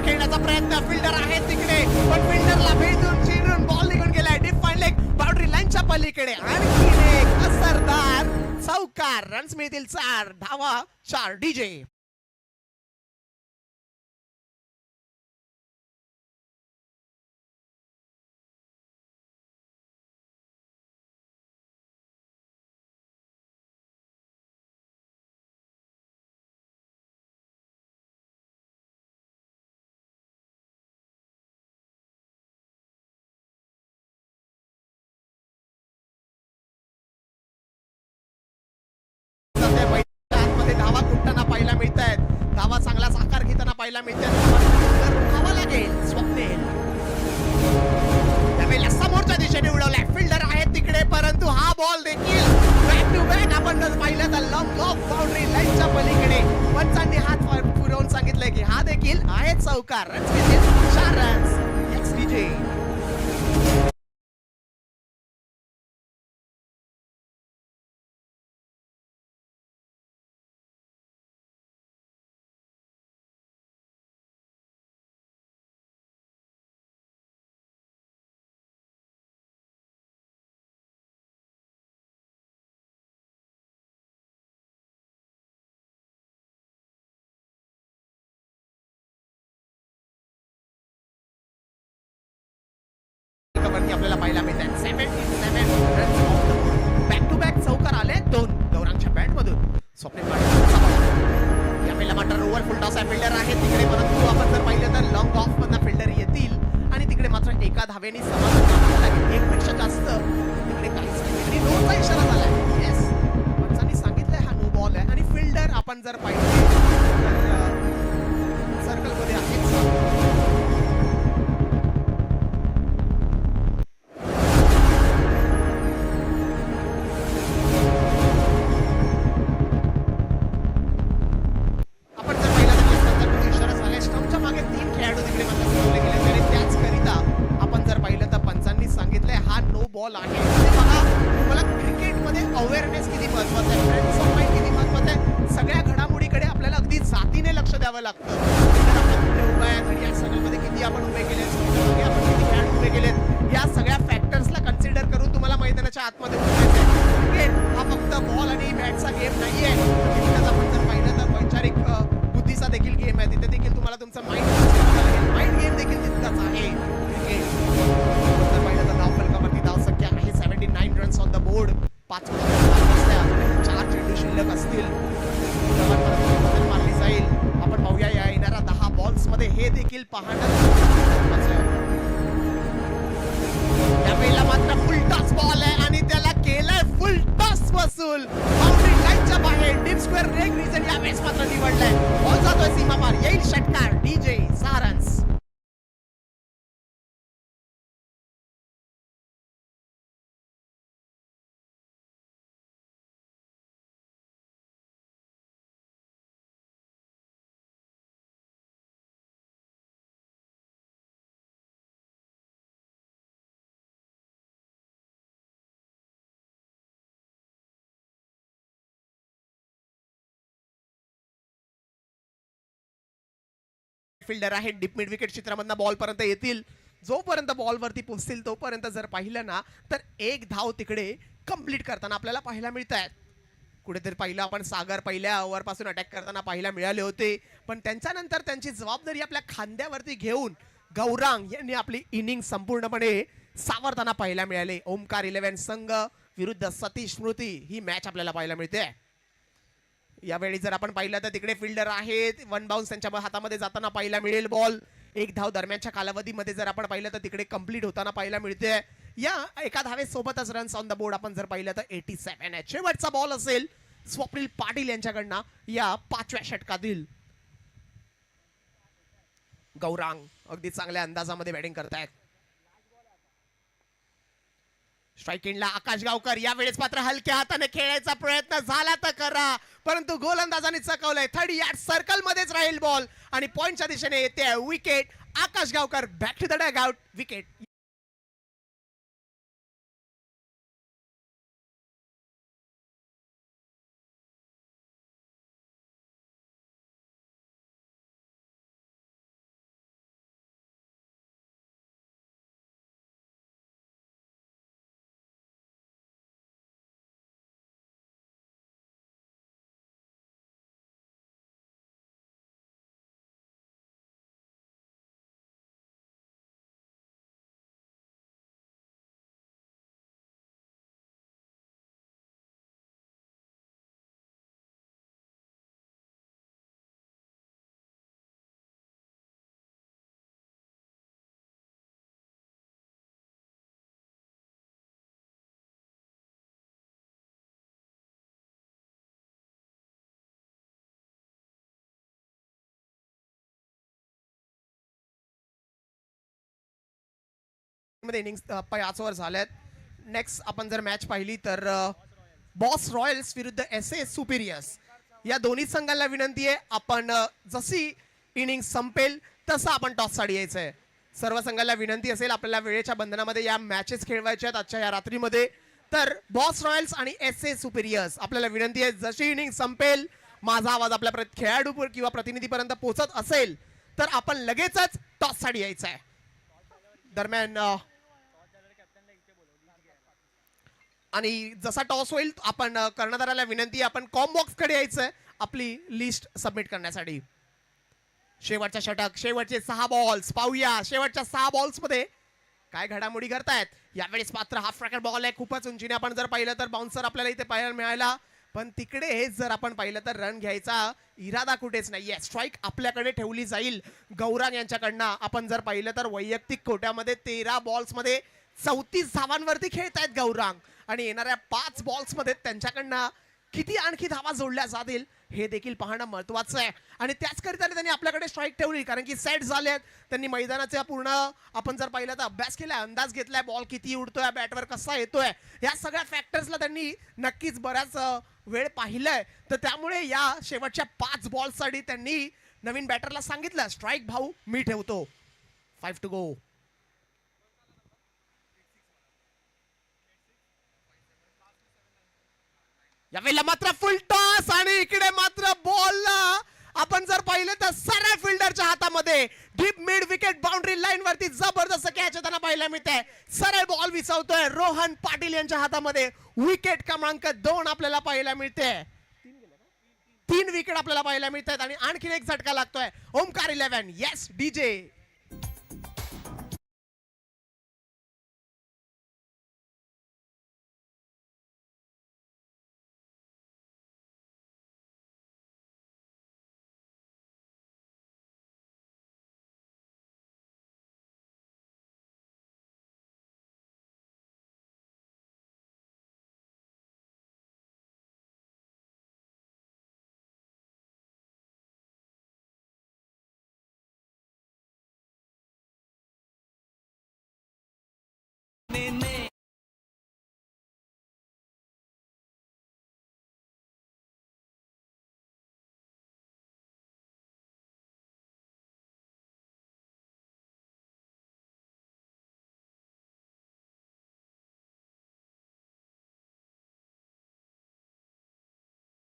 खेळण्याचा प्रयत्न फिल्डर आहे तिकडे पण फिल्डरला भेटून चिरून बॉल निघून गेलाय डीप फाईन लेग बाउंड्री लाईनच्या पलीकडे आणखी एक असरदार चौकार रन्स मिळतील 4 धावा 4. डीजे धावा कुठताना पाहायला मिळत आहेत. धावा चांगला साकार घेताना पाहायला मिळतात. धावा लागेल स्वप्नेल त्यावेळेला समोरच्या दिशेने उडवलाय फिल्डर आहे तिकडे परंतु हा बॉल देखील बॅक टू बॅक आपण जर पाहिलं तर लॉंग ऑफ बाउंड्री लाईनच्या पलीकडे पंचांनी हात पुरवून सांगितलंय की हा देखील आहे चौकार. रन्स मिळतील 4 रन्स. एक्स डीजे आपल्याला पाहायला मिळतात. 77 runs off the board. Back to back चौकार आले 2 गौरांगच्या बॅट मधून. स्वप्नील पाटील यावेळेला मात्र ओव्हर फुल टॉस फिल्डर आहे तिकडे परंतु आपण जर पाहिलं तर लॉंग ऑफ मधला फिल्डर येतील आणि तिकडे मात्र एका धावेने समाधान लागेल. 1 पेक्षा जास्त तिकडे काहीच नाही. नोचा इशारा झालाय. येस पंचांनी सांगितलंय हा नो बॉल आहे आणि फिल्डर आपण जर पाहिलं सर्कल मध्ये आहे. आपण जर पाहिलं पहा तुम्हाला क्रिकेटमध्ये अवेअरनेस किती महत्वाचा आहे, फ्रेंड्स ऑफ माइंड किती महत्वाचं आहे. सगळ्या घडामोडीकडे आपल्याला अगदी जातीने लक्ष द्यावं लागतं. तर आपण कुठे उभा आहे, घडी या सगळ्यामध्ये किती आपण उभे केले, आपण किती खेळ उभे केलेत, या सगळ्या फॅक्टर्सला कन्सिडर करून तुम्हाला मैदानाच्या आतमध्ये उतरायचं आहे. क्रिकेट हा फक्त बॉल आणि बॅटचा गेम नाहीये. तितकाच आपण जर पाहिलं तर वैचारिक बुद्धीचा देखील गेम आहे. तिथे देखील तुम्हाला तुमचं माइंड गेम देखील तितकाच आहे क्रिकेट. जर पाहिलं तर धाव फलकावरती धाव संख्या आहे 79 रन्स ऑन द बोर्ड. 5 4 चेंडू शिल्लक असतील. बदल मारली जाईल. आपण पाहूया या येणाऱ्या 10 बॉल्स मध्ये हे देखील पाहणं महत्त्वाचं आहे. यावेळेला मात्र फुल टॉस बॉल आहे आणि त्याला केलाय फुल टॉस वसूल. बाउंड्री लाईनच्या बाहेर डीप स्क्वेअर रेग रिजन यावेळेस मात्र निवडलाय. बॉल जातोय सीमापार. येईल षटकार. DJ 6 runs. फिल्डर आहेत डीप मिड विकेट क्षेत्रामधनं बॉल पर्यंत येतील. जोपर्यंत बॉल वरती पोहोचतील तोपर्यंत जर पाहिलं ना तर एक धाव तिकडे कंप्लीट करताना आपल्याला पाहायला मिळत आहेत. कुठेतरी पाहिलं आपण सागर पहिल्या ओव्हर पासून अटॅक करताना पाहायला मिळाले होते, पण त्यांच्यानंतर त्यांची जबाबदारी आपल्या खांद्यावरती घेऊन गौरांग यांनी आपली इनिंग संपूर्णपणे सावरताना पाहायला मिळाले. ओमकार 11 संघ विरुद्ध सतीश स्मृती ही मॅच आपल्याला पाहायला मिळते. यावेळी जर आपण पाहिलं तर तिकडे फिल्डर आहेत. वन बाउन्स त्यांच्या हातामध्ये जाताना पाहायला मिळेल. बॉल एक धाव दरम्यानच्या कालावधीमध्ये जर आपण पाहिलं तर तिकडे कंप्लीट होताना पाहायला मिळते. या एका धावेसोबतच रन्स ऑन द बोर्ड आपण जर पाहिलं तर 87 आहे. शेवटचा बॉल असेल स्वप्नील पाटील यांच्याकडनं या 5व्या षटकातील. गौरांग अगदी चांगल्या अंदाजामध्ये बॅटिंग करतायत. स्ट्राईक एंडला आकाश गावकर. यावेळेस मात्र हलक्या हाताने खेळायचा प्रयत्न झाला तर करा, परंतु गोलंदाजाने चकवलंय. 30 यार्ड सर्कल मध्येच राहील बॉल आणि पॉइंटच्या दिशेने येते wicket. Akash Gavkar back to the dugout. Wicket. मध्ये इनिंग्स 5 ओव्हर झाल्यात. नेक्स्ट आपण जर मॅच पाहिली तर बॉस रॉयल्स विरुद्ध SA सुपिरियर्स या दोन्ही संघांना विनंती आहे आपण जशी इनिंग संपेल तसं आपण टॉस साठी यायचंय. सर्व संघांना विनंती असेल आपल्याला वेळेच्या बंधनामध्ये या मॅचेस खेळवायच्या आहेत आजच्या या रात्रीमध्ये. तर बॉस रॉयल्स आणि SA सुपिरियर्स आपल्याला विनंती आहे जशी इनिंग संपेल माझा आवाज आपल्या खेळाडू किंवा प्रतिनिधीपर्यंत पोहोचत असेल तर आपण लगेचच टॉस साठी यायचं आहे. दरम्यान आणि जसा टॉस होईल आपण कर्णधाराला विनंती आपण कॉम बॉक्स कडे यायचंय आपली लिस्ट सबमिट करण्यासाठी. शेवटचा षटक शेवटचे 6 बॉल्स पाहूया. शेवटच्या 6 बॉल्स मध्ये काय घडामोडी करतायत. यावेळेस मात्र हाफ रॅकेट बॉल आहे खूपच उंचीने. आपण जर पाहिलं तर बाउन्सर आपल्याला इथे पाहायला मिळाला, पण तिकडे जर आपण पाहिलं तर रन घ्यायचा इरादा कुठेच नाहीये. स्ट्राईक आपल्याकडे ठेवली जाईल गौरांग यांच्याकडनं. आपण जर पाहिलं तर वैयक्तिक कोट्यामध्ये 13 बॉल्स मध्ये 34 धावांवरती खेळतायत गौरांग आणि येणाऱ्या 5 बॉल्स मध्ये त्यांच्याकडनं किती आणखी धावा जोडल्या जातील हे देखील पाहणं महत्त्वाचं आहे. आणि त्याचकरिता त्यांनी आपल्याकडे स्ट्राईक ठेवली कारण की सेट झालेत. त्यांनी मैदानाचा पूर्ण आपण जर पाहिलं तर अभ्यास केलाय, अंदाज घेतलाय, बॉल किती उडतोय, बॅटवर कसा येतोय, या सगळ्या फॅक्टर्सला त्यांनी नक्कीच बराच वेळ पाहिलंय. तर त्यामुळे या शेवटच्या 5 बॉल्ससाठी त्यांनी नवीन बॅटरला सांगितलं स्ट्राईक भाऊ मी ठेवतो. 5 टू गो. यावेळेला मात्र फुल टॉस आणि इकडे मात्र बॉल आपण जर पाहिलं तर सरळ फिल्डरच्या हातामध्ये deep mid wicket boundary line वरती जबरदस्त कॅच येताना पाहायला मिळते. सरळ बॉल विसवतोय रोहन पाटील यांच्या हातामध्ये. विकेट क्रमांक 2 आपल्याला पाहायला मिळते. 3 विकेट आपल्याला पाहायला मिळतात आणि आणखीन एक झटका लागतोय. Omkar 11 yes DJ.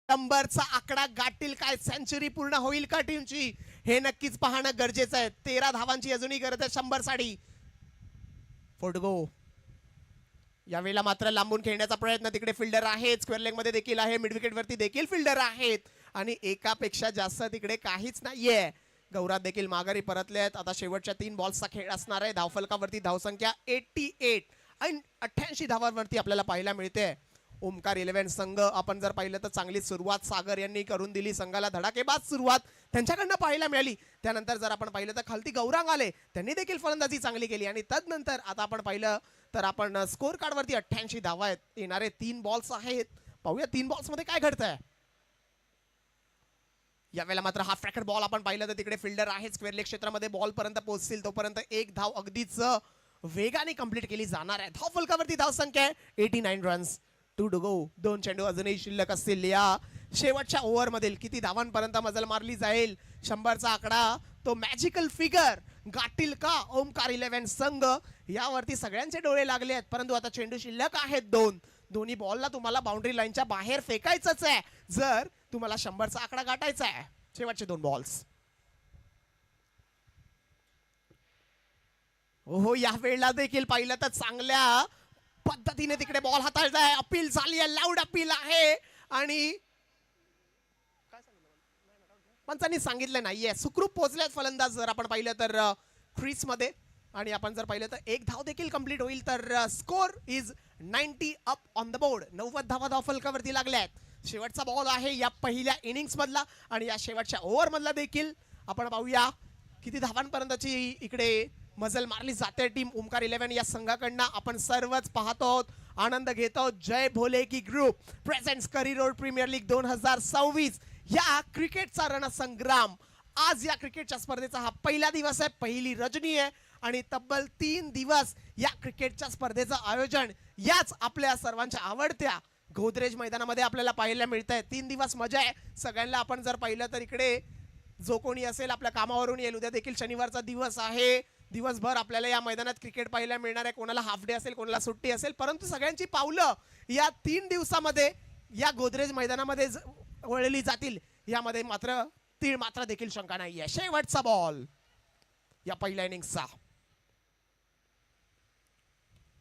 नंबरचा आकडा गाठील काय, सेंचुरी पूर्ण होईल का टीमची, हे नक्कीच पाहणं गरजेचं आहे. 13 धावांची अजूनही गरज आहे 100 साठी. फोटगो यावेळेला मात्र लांबून खेळण्याचा प्रयत्न. तिकडे फिल्डर आहेत, स्क्वेअर लेग मध्ये देखील आहे, मिड विकेट वरती देखील फिल्डर आहेत आणि एकापेक्षा जास्त तिकडे काहीच नाहीये. गौरात देखील माघारी परतले आहेत. आता शेवटच्या 3 बॉल्सचा खेळ असणार आहे. धावफलकावरती धावसंख्या 88 आणि 88 धावांवरती आपल्याला पाहायला मिळते. ओमकार 11 संघ आपण जर पाहिलं तर चांगली सुरुवात सागर यांनी करून दिली. संघाला धडाकेबाज सुरुवात त्यांच्याकडनं पाहायला मिळाली. त्यानंतर जर आपण पाहिलं तर खालती गौरांग आले, त्यांनी देखील फलंदाजी चांगली केली आणि तदनंतर आता आपण पाहिलं तर आपण स्कोर कार्ड वरती 88 धावा आहेत. येणारे 3 बॉल्स आहेत. पाहूया 3 बॉल्स मध्ये काय घडतंय. यावेळेला मात्र हा फ्रॅकेट बॉल आपण पाहिलं तर तिकडे फिल्डर आहे, स्क्वेअर लेग क्षेत्रामध्ये बॉल पर्यंत पोहोचतील तोपर्यंत एक धाव अगदीच वेगाने कंप्लीट केली जाणार आहे. धाव फलकावरती धाव संख्या आहे 89 रन्स. 2 to go. 2 चेंडू अजूनही शिल्लक असतील. या शेवटच्या ओव्हर मधील किती धावांपर्यंत मजल मारली जाईल, 100चा आकडा तो मॅजिकल फिगर गाठील का ओमकार 11 संघ, यावरती सगळ्यांचे डोळे लागले आहेत. परंतु आता चेंडू शिल्लक आहेत 2. दोन्ही बॉलला तुम्हाला बाउंड्री लाईनच्या बाहेर फेकायचंच आहे जर तुम्हाला 100चा आकडा गाठायचा आहे. शेवटचे 2 बॉल्स. हो या वेळेला देखील पाहिलं तर चांगल्या पद्धतीने तिकडे बॉल हाताळला आहे. अपील झाली आहे, लाऊड अपील आहे आणि पंचांनी सांगितलं नाहीये. सुखरूप पोहोचलेत फलंदाज जर आपण पाहिलं तर क्रीज मध्ये आणि आपण जर पाहिलं तर एक धाव देखील कंप्लीट होईल तर score is 90 up on the board. 90 धावा धाव फलकावरती लागल्यात. शेवटचा बॉल आहे या पहिल्या इनिंग्स मधला आणि या शेवटच्या ओव्हर मधला देखील आपण पाहूया किती धावांपर्यंतची इकडे मजल मारली जाते टीम ओमकार 11 या संघाकडनं. आपण सर्वच पाहतो, आनंद घेतो. जय भोले की ग्रुप प्रेझेंट्स करी रोड प्रीमियर लीग 2026 या क्रिकेटचा रणसंग्राम. आज या क्रिकेटच्या स्पर्धेचा हा पहिला दिवस आहे, पहिली रजनी आहे आणि तब्बल 3 दिवस या क्रिकेटच्या स्पर्धेचं आयोजन याच आपल्या सर्वांच्या आवडत्या गोदरेज मैदानामध्ये आपल्याला पाहायला मिळत आहे. 3 दिवस मजा आहे सगळ्यांना. आपण जर पाहिलं तर इकडे जो कोणी असेल आपल्या कामावरून येईल, उद्या देखील शनिवारचा दिवस आहे, दिवसभर आपल्याला या मैदानात क्रिकेट पाहायला मिळणार आहे. कोणाला हाफ डे असेल, कोणाला सुट्टी असेल, परंतु सगळ्यांची पावलं या 3 दिवसामध्ये या गोदरेज मैदानामध्ये वळली जातील यामध्ये मात्र तीळ मात्र देखील शंका नाहीये. शेवटचा बॉल या पहिल्या इनिंग्सचा.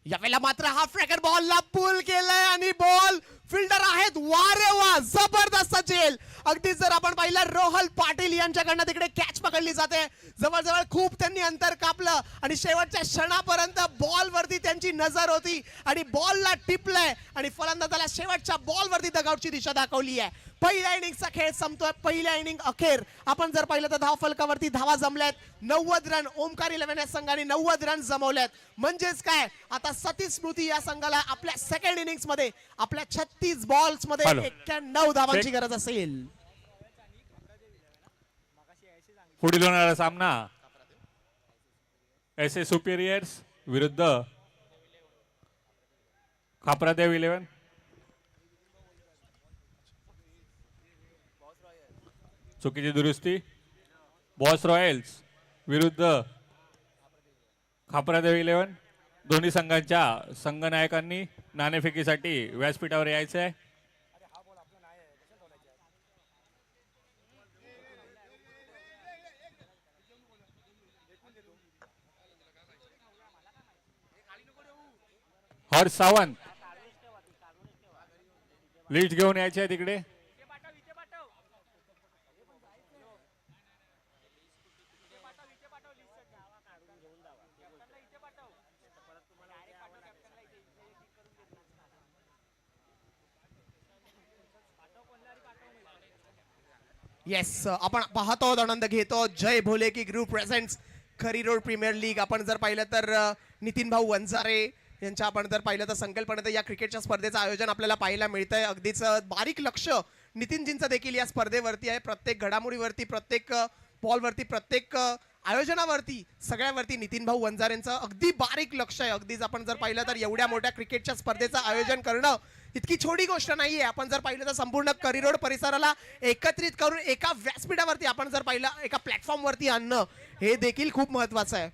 यावेळेला मात्र हा फ्रॅकेट बॉलला पुल केलाय आणि बॉल फिल्डर आहेत. वा रे वा, जबरदस्त चेल. अगदी जर आपण पाहिलं रोहन पाटील यांच्याकडनं तिकडे कॅच पकडली जाते. जवळजवळ खूप त्यांनी अंतर कापलं आणि शेवटच्या क्षणापर्यंत बॉल वरती त्यांची नजर होती आणि बॉलला टिपलंय आणि फलंदाजाला शेवटच्या बॉल वरती डगआउटची दिशा दाखवली आहे. पहिल्या इनिंगचा खेळ संपतोय. पहिल्या इनिंग अखेर आपण जर पाहिलं तर धाव फलकावरती धावा जमल्यात 90 रन. ओमकार 11 या संघाने 90 रन जमवल्यात. म्हणजेच काय, आता सतीश स्मृती या संघाला आपल्या सेकंड इनिंग्स मध्ये आपल्या 36 बॉल्स मध्ये 91 धावांची गरज असेल. पुढील होणारा सामना एस ए सुपेरियर्स विरुद्ध खापरादेव 11. चुकीची दुरुस्ती. बॉस रॉयल्स विरुद्ध खापरादेव 11. दोन्ही संघांच्या संघनायकांनी नाणेफेकीसाठी व्यासपीठावर यायचं आहे. हर्ष सावंत लीड घेऊन यायचे आहे तिकडे. येस, आपण पाहतो आहोत, आनंद घेतो. जय भोले की ग्रुप प्रेझेंट्स खरी रोड प्रीमियर लीग. आपण जर पाहिलं तर नितीन भाऊ वंजारे यांच्या आपण जर पाहिलं तर संकल्पनेत या क्रिकेटच्या स्पर्धेचं आयोजन आपल्याला पाहायला मिळतंय. अगदीच बारीक लक्ष नितीनजींचं देखील या स्पर्धेवरती आहे. प्रत्येक घडामोडीवरती, प्रत्येक बॉलवरती, प्रत्येक आयोजनावरती, सगळ्यावरती नितीन भाऊ वंजारेंचं अगदी बारीक लक्ष आहे. अगदीच आपण जर पाहिलं तर एवढ्या मोठ्या क्रिकेटच्या स्पर्धेचं आयोजन करणं इतकी छोटी गोष्ट नाहीये. आपण जर पाहिलं तर संपूर्ण करिरोड परिसराला एकत्रित करून एका व्यासपीठावरती आपण जर पाहिलं एका प्लॅटफॉर्मवरती आणणं हे देखील खूप महत्वाचं आहे.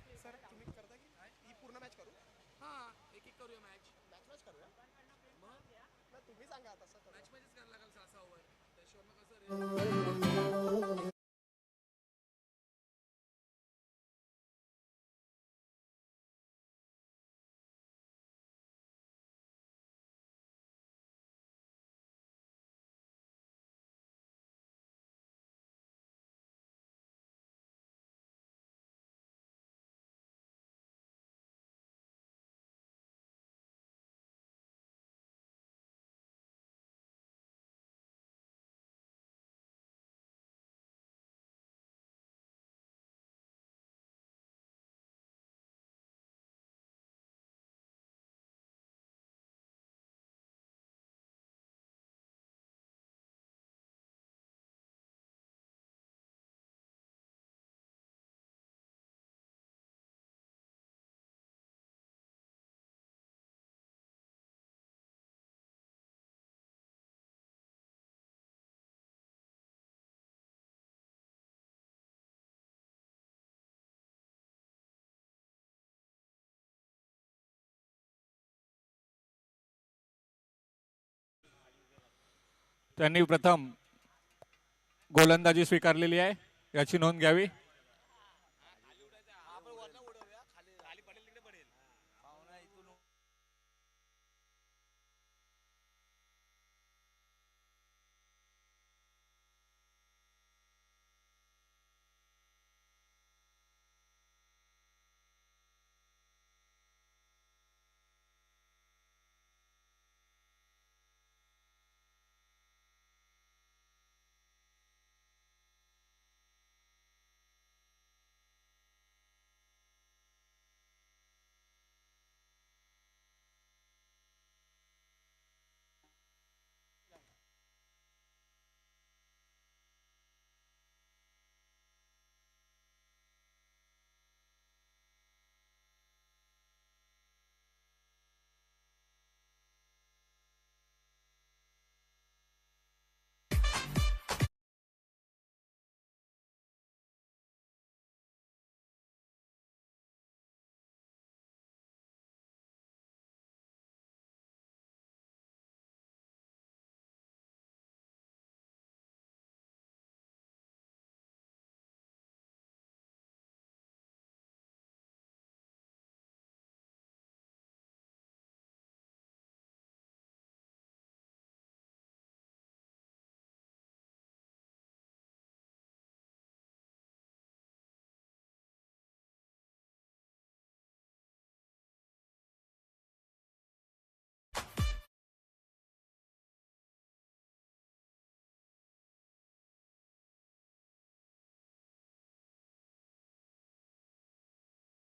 त्यांनी प्रथम गोलंदाजी स्वीकारलेली आहे, याची नोंद घ्यावी.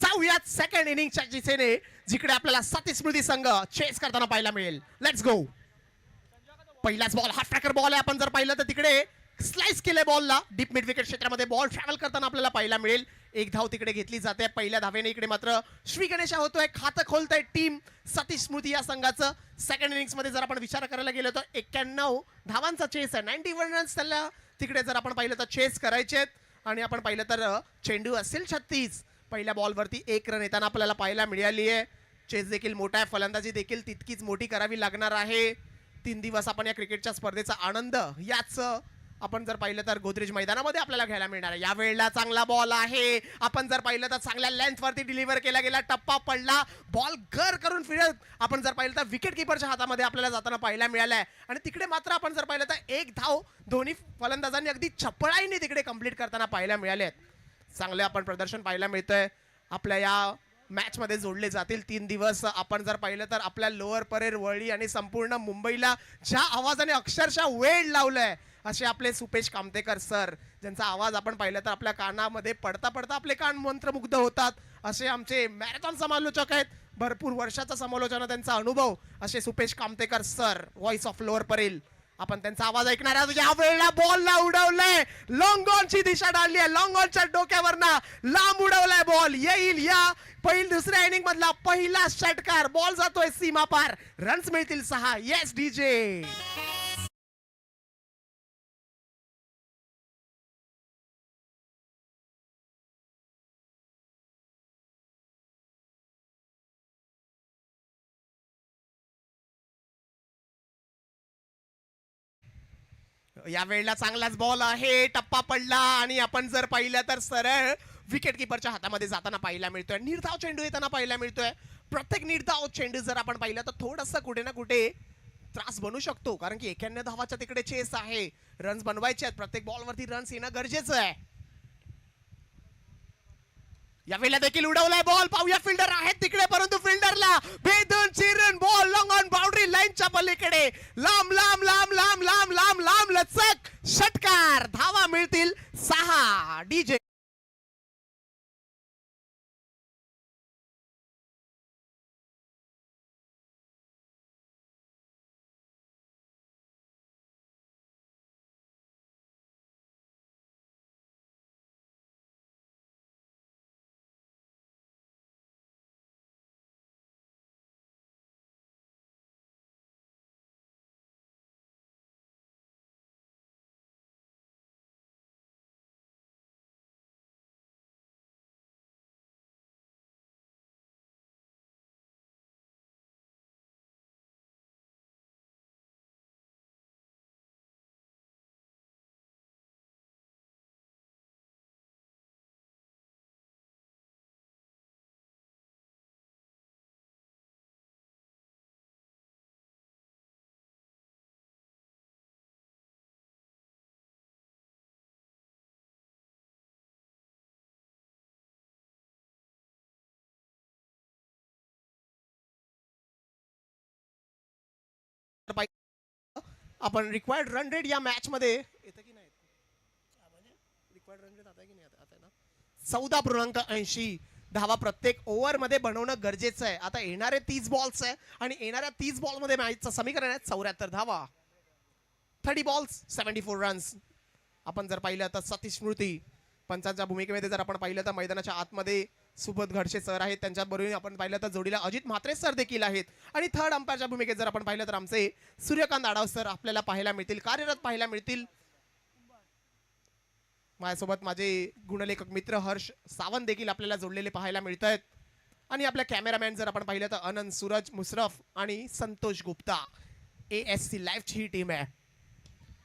जाऊयात सेकंड इनिंगच्या दिशेने, जिकडे आपल्याला सतीस्मृती संघ चेस करताना पाहायला मिळेल. Let's go. पहिलाच बॉल हाफ ट्रॅकर बॉल आहे. आपण जर पाहिलं तर तिकडे स्लाइस केले बॉलला डीप मिड विकेट क्षेत्रामध्ये बॉल ट्रॅव्हल करताना आपल्याला पाहायला मिळेल. एक धाव तिकडे घेतली जाते पहिल्या धावेने. इकडे मात्र श्री गणेशा होतोय, खातं खोलतोय टीम सतीश स्मृती या संघाचं. सेकंड इनिंग्स मध्ये जर आपण विचार करायला गेलो तर 91 धावांचा चेस आहे. 91 रन्स त्याला तिकडे जर आपण पाहिलं तर चेस करायचे आणि आपण पाहिलं तर चेंडू असेल 36. पहिल्या बॉलवरती 1 रन येताना आपल्याला पाहायला मिळाली आहे. चेस देखील मोठा आहे, फलंदाजी देखील तितकीच मोठी करावी लागणार आहे. 3 दिवस आपण या क्रिकेटच्या स्पर्धेचा आनंद याच आपण जर पाहिलं तर गोदरेज मैदानामध्ये आपल्याला घ्यायला मिळणार आहे. या वेळेला चांगला बॉल आहे. आपण जर पाहिलं तर चांगल्या लेंथ वरती डिलिव्हर केला गेला, टप्पा पडला, बॉल घर करून फिरत आपण जर पाहिलं तर विकेट किपरच्या हातामध्ये आपल्याला जाताना पाहायला मिळालाय. आणि तिकडे मात्र आपण जर पाहिलं तर एक धाव दोन्ही फलंदाजांनी अगदी चपळाईने तिकडे कंप्लीट करताना पाहायला मिळाले. चांगले आपण प्रदर्शन पाहायला मिळतंय. आपल्या या मॅच मध्ये जोडले जातील 3 दिवस. आपण जर पाहिलं तर आपल्या लोअर परेर, वळी आणि संपूर्ण मुंबईला ज्या आवाजाने अक्षरशः वेळ लावलाय असे आपले सुपेश कामतेकर सर, ज्यांचा आवाज आपण पाहिलं तर आपल्या कानामध्ये पडता पडता आपले कान मंत्रमुग्ध होतात. असे आमचे मॅरेथॉन समालोचक आहेत, भरपूर वर्षाचा समालोचन त्यांचा अनुभव असे Supesh Kamtekar sir, voice of lower Parel. आपण त्यांचा आवाज ऐकणार आहोत. या वेळेला बॉलला उडवलंय, लॉंग ऑनची दिशा डाळली आहे, लॉंग ऑनच्या डोक्यावरना लांब उडवलाय बॉल. येईल या दुसऱ्या इनिंग मधला पहिला षटकार. बॉल जातोय सीमा पार, रन्स मिळतील 6. Yes DJ. या वेळेला चांगलाच बॉल आहे, टप्पा पडला आणि आपण जर पाहिलं तर सरळ विकेट किपरच्या हातामध्ये जाताना पाहायला मिळतोय. निर्धाव चेंडू येताना पाहायला मिळतोय. प्रत्येक निर्धाव चेंडू जर आपण पाहिलं तर थोडंसं कुठे ना कुठे त्रास बनू शकतो, कारण की 91 धावाच्या तिकडे चेस आहे, रन्स बनवायचे आहेत, प्रत्येक बॉलवरती रन्स येणं गरजेचं आहे. या वेळेला देखील उडवलाय बॉल, पाहूया फिल्डर आहेत तिकडे, परंतु फिल्डरला भेदून चिरून बॉल लॉंग ऑन बाउंड्री लाईनच्या पलीकडे लांब लांब लांब लांब लांब लांब लांब लचक षटकार. धावा मिळतील 6. डीजे. आपण रिक्वायर्ड रन रेट या मॅच मध्ये येतं की नाही, रिक्वायर्ड रन रेट आता की नाही, आता ना 14.80 धावा प्रत्येक ओव्हर मध्ये बनवणं गरजेचं आहे. आता येणारे 30 बॉल्स आहे आणि येणाऱ्या 30 बॉल मध्ये मॅचचं समीकरण आहे 74 धावा, 30 बॉल्स 74 रन्स. आपण जर पाहिलं तर सतीश स्मृती पंचांच्या भूमिकेमध्ये जर आपण पाहिलं तर मैदानाच्या आतमध्ये सुबोध घडशे सर आहेत, त्यांच्याबरोबर आपण पाहिलं तर जोडीला अजित म्हात्रे सर देखील आहेत. आणि थर्ड अंपायरच्या भूमिकेत जर आपण पाहिलं तर आमचे सूर्यकांत आडाव सर आपल्याला पाहायला मिळतील, कार्यरत पाहायला मिळतील. माझ्यासोबत माझे गुणलेखक मित्र हर्ष सावंत देखील आपल्याला जोडलेले पाहायला मिळत आहेत. आणि आपल्या कॅमेरामॅन जर आपण पाहिलं तर अनंत, सूरज मुश्रफ आणि संतोष गुप्ता, ASC लाईव्हची ही टीम आहे.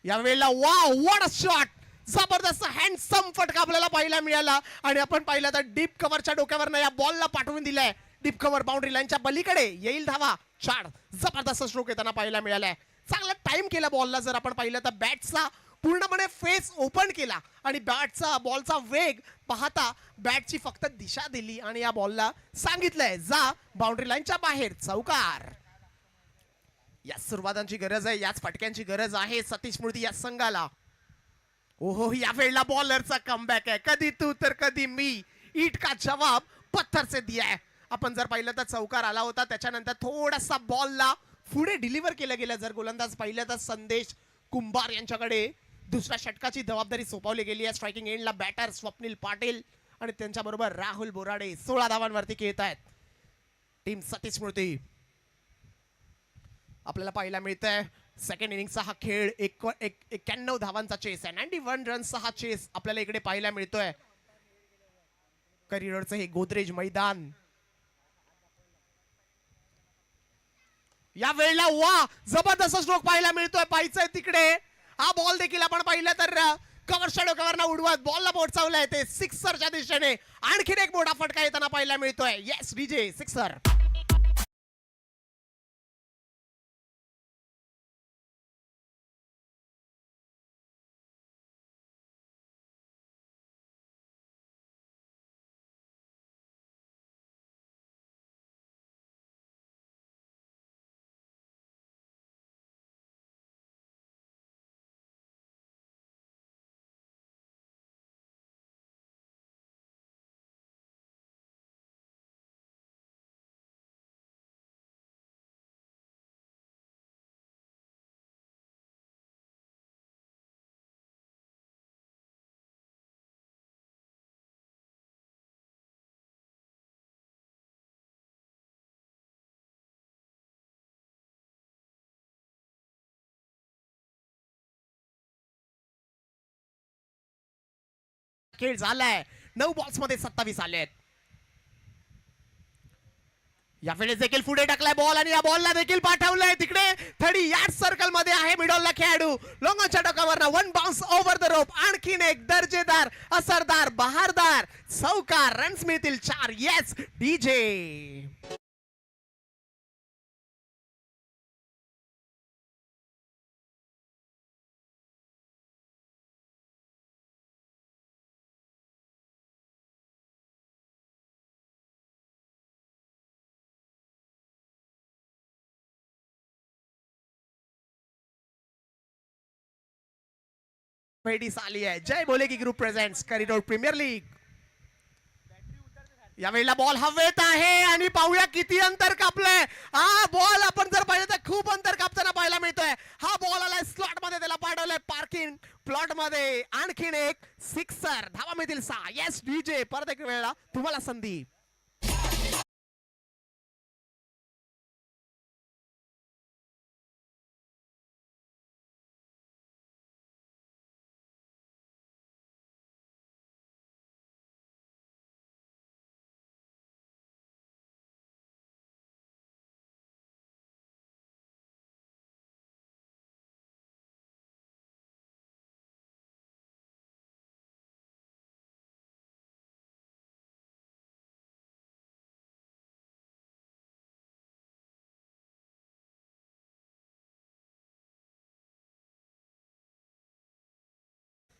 या वेळेला वाव, व्हाट अ शॉट, जबरदस्त हँडसम फटका आपल्याला पाहायला मिळाला. आणि आपण पाहिलं तर डीप कव्हरच्या डोक्यावरनं या बॉलला पाठवून दिलाय, डीप कव्हर बाउंड्री लाईनच्या पलीकडे येईल धावा. 4 जबरदस्त स्ट्रोक येताना पाहायला मिळालाय. चांगला टाइम केला बॉलला. जर आपण पाहिलं तर बॅटचा पूर्णपणे फेस ओपन केला आणि बॅटचा बॉलचा वेग पाहता बॅटची फक्त दिशा दिली आणि या बॉलला सांगितलंय जा बाउंड्री लाईनच्या बाहेर, चौकार. या सुरुवातांची गरज आहे, याच फटक्यांची गरज आहे सतीश स्मृती या संघाला. ओहो, या वेळेला बॉलरचा कमबॅक आहे, कधी तू तर कधी मी, ईट का जवाब पत्थर से दिया है. आपण जर पाहिलं तर चौकार आला होता, त्याच्यानंतर थोडासा बॉलला पुढे डिलिव्हर केलं गेलं. जर गोलंदाज पाहिलं तर संदेश कुंभार यांच्याकडे दुसऱ्या षटकाची जबाबदारी सोपवली गेली आहे. स्ट्रायकिंग एंडला बॅटर स्वप्नील पाटील आणि त्यांच्याबरोबर राहुल बोराडे 16 धावांवरती खेळत आहेत. टीम सतीश स्मृती आपल्याला पाहायला मिळतंय. सेकंड इनिंगचा हा खेळ 91 धावांचा चेस आहे, 91 रन्सचा हा चेस आपल्याला इकडे पाहायला मिळतोय. करिअरचं हे गोदरेज मैदान. या वेळेला वा, जबरदस्त स्ट्रोक पाहायला मिळतोय, पाहायचंय तिकडे हा बॉल देखील आपण पाहिलं तर कव्हरच्या डोक्यावरनं उडवत बॉलला पोहोचवलंय ते सिक्सरच्या दिशेने. आणखीन एक मोठा फटका येताना पाहायला मिळतोय. Yes DJ sixer. खेळ झालाय. 9 बॉल्स मध्ये 27 आलेत. यावेळेस देखील पुढे टाकलाय बॉल आणि या बॉलला देखील पाठवलंय तिकडे. 30 यार्ड सर्कल मध्ये आहे मिडॉलला खेळाडू. लोंगोच्या डोक्यावर one bounce over the rope. आणखीन एक दर्जेदार असरदार बहारदार चौकार. रन्स मिळतील 4. Yes DJ. भेटीस आली आहे. जय बोले की group presents corridor premier league. यावेळेला बॉल हवेत आहे आणि पाहूया किती अंतर कापलंय. हा बॉल आपण जर पाहिलं तर खूप अंतर कापताना पाहायला मिळतोय. हा बॉल आलाय स्लॉट मध्ये, त्याला पाठवलंय पार्किंग प्लॉट मध्ये. आणखीन एक सिक्सर. धावा मिळतील 6. Yes DJ. परत एक वेळेला तुम्हाला संधी.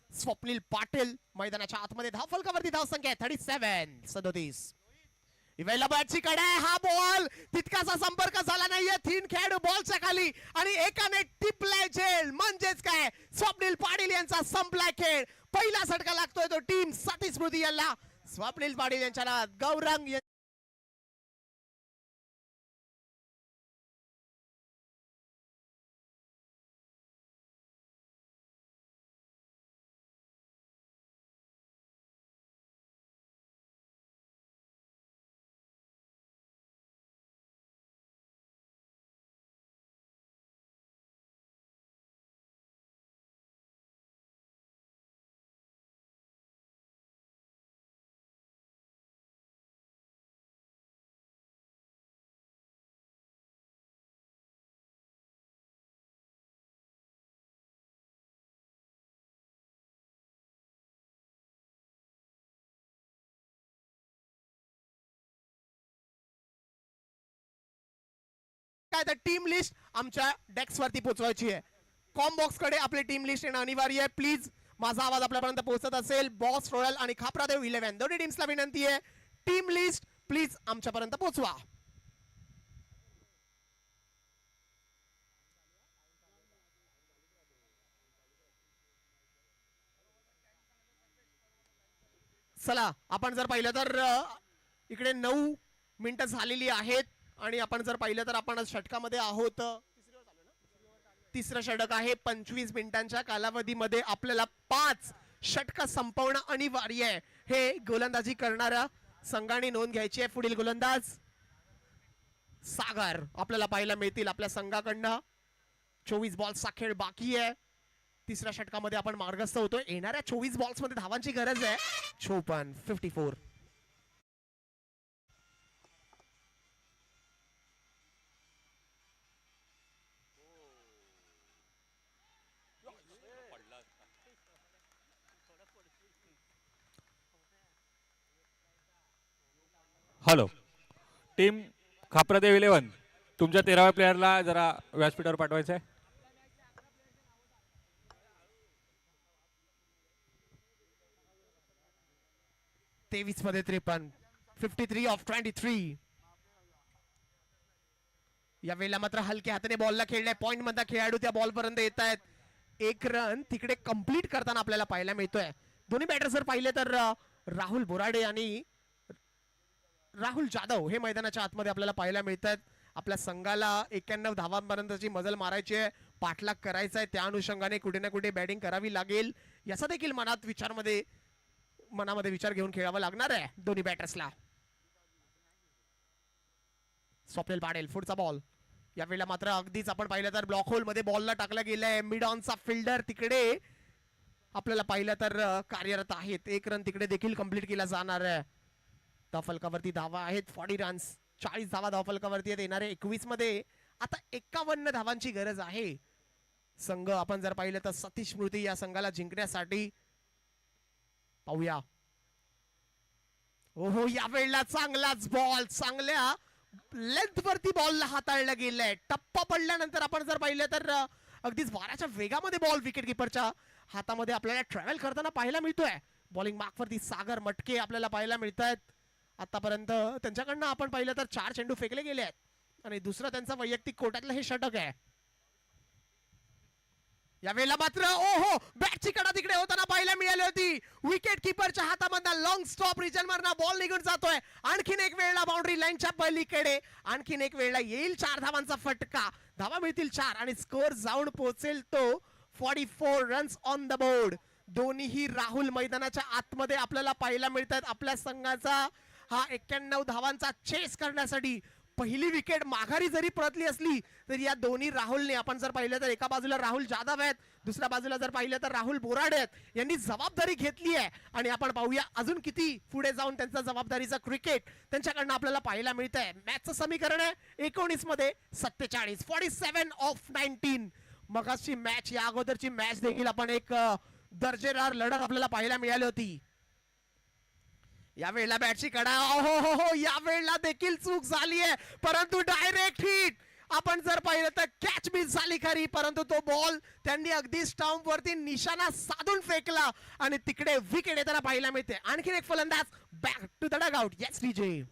स्वप्नील पाटील मैदानाच्या आतमध्ये धावफलकावरती धाव संख्या 37. इवेला बॅटची कडा आहे. हा बॉल तितकासा संपर्क झाला नाहीये. 3 खेळाडू बॉलच्या खाली आणि एकाने टिपलाय झेल. म्हणजेच काय, स्वप्नील पाटील यांचा संपलाय खेळ. पहिला झटका लागतोय तो टीम साठी स्मृती यांना. स्वप्नील पाटील यांच्या गौरंग काय तर टीम लिस्ट आमच्या डेस्क वरती पोहोचवायची आहे. कॉम बॉक्स कडे आपली टीम लिस्ट येणं अनिवार्य आहे. प्लीज माझा आवाज आपल्यापर्यंत पोहोचत असेल. बॉस रॉयल आणि खापरादेव 11 दोन्ही टीम्सला विनंती आहे, टीम लिस्ट प्लीज आमच्यापर्यंत पोहोचवा. चला आपण जर पाहिलं तर इकडे 9 मिनिटं झालेली आहेत आणि आपण जर पाहिलं तर आपण षटकामध्ये आहोत. तिसरं षटक आहे. 25 मिनिटांच्या कालावधीमध्ये आपल्याला 5 षटक संपवणं अनिवार्य आहे. हे गोलंदाजी करणाऱ्या संघाने नोंद घ्यायची आहे. पुढील गोलंदाज सागर आपल्याला पाहायला मिळतील आपल्या संघाकडनं. 24 बॉल्सचा खेळ बाकी आहे. तिसऱ्या षटकामध्ये आपण मार्गस्थ होतोय. येणाऱ्या 24 बॉल्स मध्ये धावांची गरज आहे. 54. हॅलो टीम खाप्रदेव 11 तुमच्या 13व्या प्लेअरला जरा व्यासपीठावर पाठवायचं आहे. तेवीस मध्ये 53, 53 ऑफ 23. या वेळेला मात्र हलक्या हाताने बॉलला खेळलाय. पॉइंट मधला खेळाडू त्या बॉल पर्यंत येत आहेत. एक रन तिकडे कंप्लीट करताना आपल्याला पाहायला मिळतोय. दोन्ही बॅटर जर पाहिले तर राहुल बोराडे आणि राहुल जाधव हे मैदानाच्या आतमध्ये आपल्याला पाहायला मिळतात. आपल्या संघाला 91 धावांपर्यंतची मजल मारायची आहे, पाठलाग करायचा आहे. त्या अनुषंगाने कुठे ना कुठे बॅटिंग करावी लागेल याचा देखील मनामध्ये विचार घेऊन खेळावं लागणार आहे दोन्ही बॅटर्सला. स्वप्नील पाटील पुढचा बॉल. या वेळेला मात्र अगदीच आपण पाहिलं तर ब्लॉक होल मध्ये बॉलला टाकला गेलाय. मिड ऑनचा फिल्डर तिकडे आपल्याला पाहिलं तर कार्यरत आहेत. एक रन तिकडे देखील कंप्लीट केला जाणार आहे. धावफलकावरती धावा आहेत 40 रन्स, 40 धावा धावफलकावरती आहेत. येणारे 21 मध्ये आता 51 धावांची गरज आहे. संघ आपण जर पाहिलं तर सतीश स्मृती या संघाला जिंकण्यासाठी पाहूया. ओहो या वेळेला चांगलाच बॉल, चांगल्या लेंथ वरती बॉल हाताळला गेलाय. टप्पा पडल्यानंतर आपण जर पाहिलं तर अगदीच वाऱ्याच्या वेगामध्ये बॉल विकेट किपरच्या हातामध्ये आपल्याला ट्रॅव्हल करताना पाहायला मिळतोय. बॉलिंग मार्कवरती सागर मटके आपल्याला पाहायला मिळत आहेत. आतापर्यंत त्यांच्याकडनं आपण पाहिलं तर 4 चेंडू फेकले गेले आहेत आणि दुसरं त्यांचा वैयक्तिक कोट्यातलं हे षटक आहे. या वेळेला मात्र ओहो बॅटची कडा तिकडे होताना पाहायला मिळाली होती. विकेट किपरच्या हातामधला लॉंग स्टॉप रिजन मधला बॉल निघून जातोय. आणखीन एक वेळेला बाउंड्री लाईनच्या पलीकडे आणखीन एक वेळेला येईल 4 धावांचा फटका. धावा मिळतील 4 आणि स्कोअर जाऊन पोहोचेल तो 44 रन्स ऑन द बोर्ड. दोन्हीही राहुल मैदानाच्या आतमध्ये आपल्याला पाहायला मिळतात. आपल्या संघाचा हा 91 धावांचा चेस करण्यासाठी पहिली विकेट माघारी जरी परतली असली तरी या दोन्ही राहुलने आपण जर पाहिलं तर एका बाजूला राहुल जाधव आहेत, दुसऱ्या बाजूला जर पाहिलं तर राहुल बोराडे आहेत. यांनी जबाबदारी घेतली आहे आणि आपण पाहूया अजून किती पुढे जाऊन त्यांचा जबाबदारीचा क्रिकेट त्यांच्याकडनं आपल्याला पाहायला मिळत आहे. मॅचचं समीकरण आहे 19 मध्ये 47, 47 ऑफ 19. मगाची मॅच या अगोदरची मॅच देखील आपण एक दर्जेदार लढत आपल्याला पाहायला मिळाली होती. या वेळेला बॅटची कडा हो हो हो या वेळेला देखील चूक झाली आहे, परंतु डायरेक्ट हिट. आपण जर पाहिलं तर कॅच मिस झाली खरी, परंतु तो बॉल त्यांनी अगदी स्टंप वरती निशाणा साधून फेकला आणि तिकडे विकेट येताना पाहायला मिळते. आणखीन एक फलंदाज back to the dugout. Yes DJ.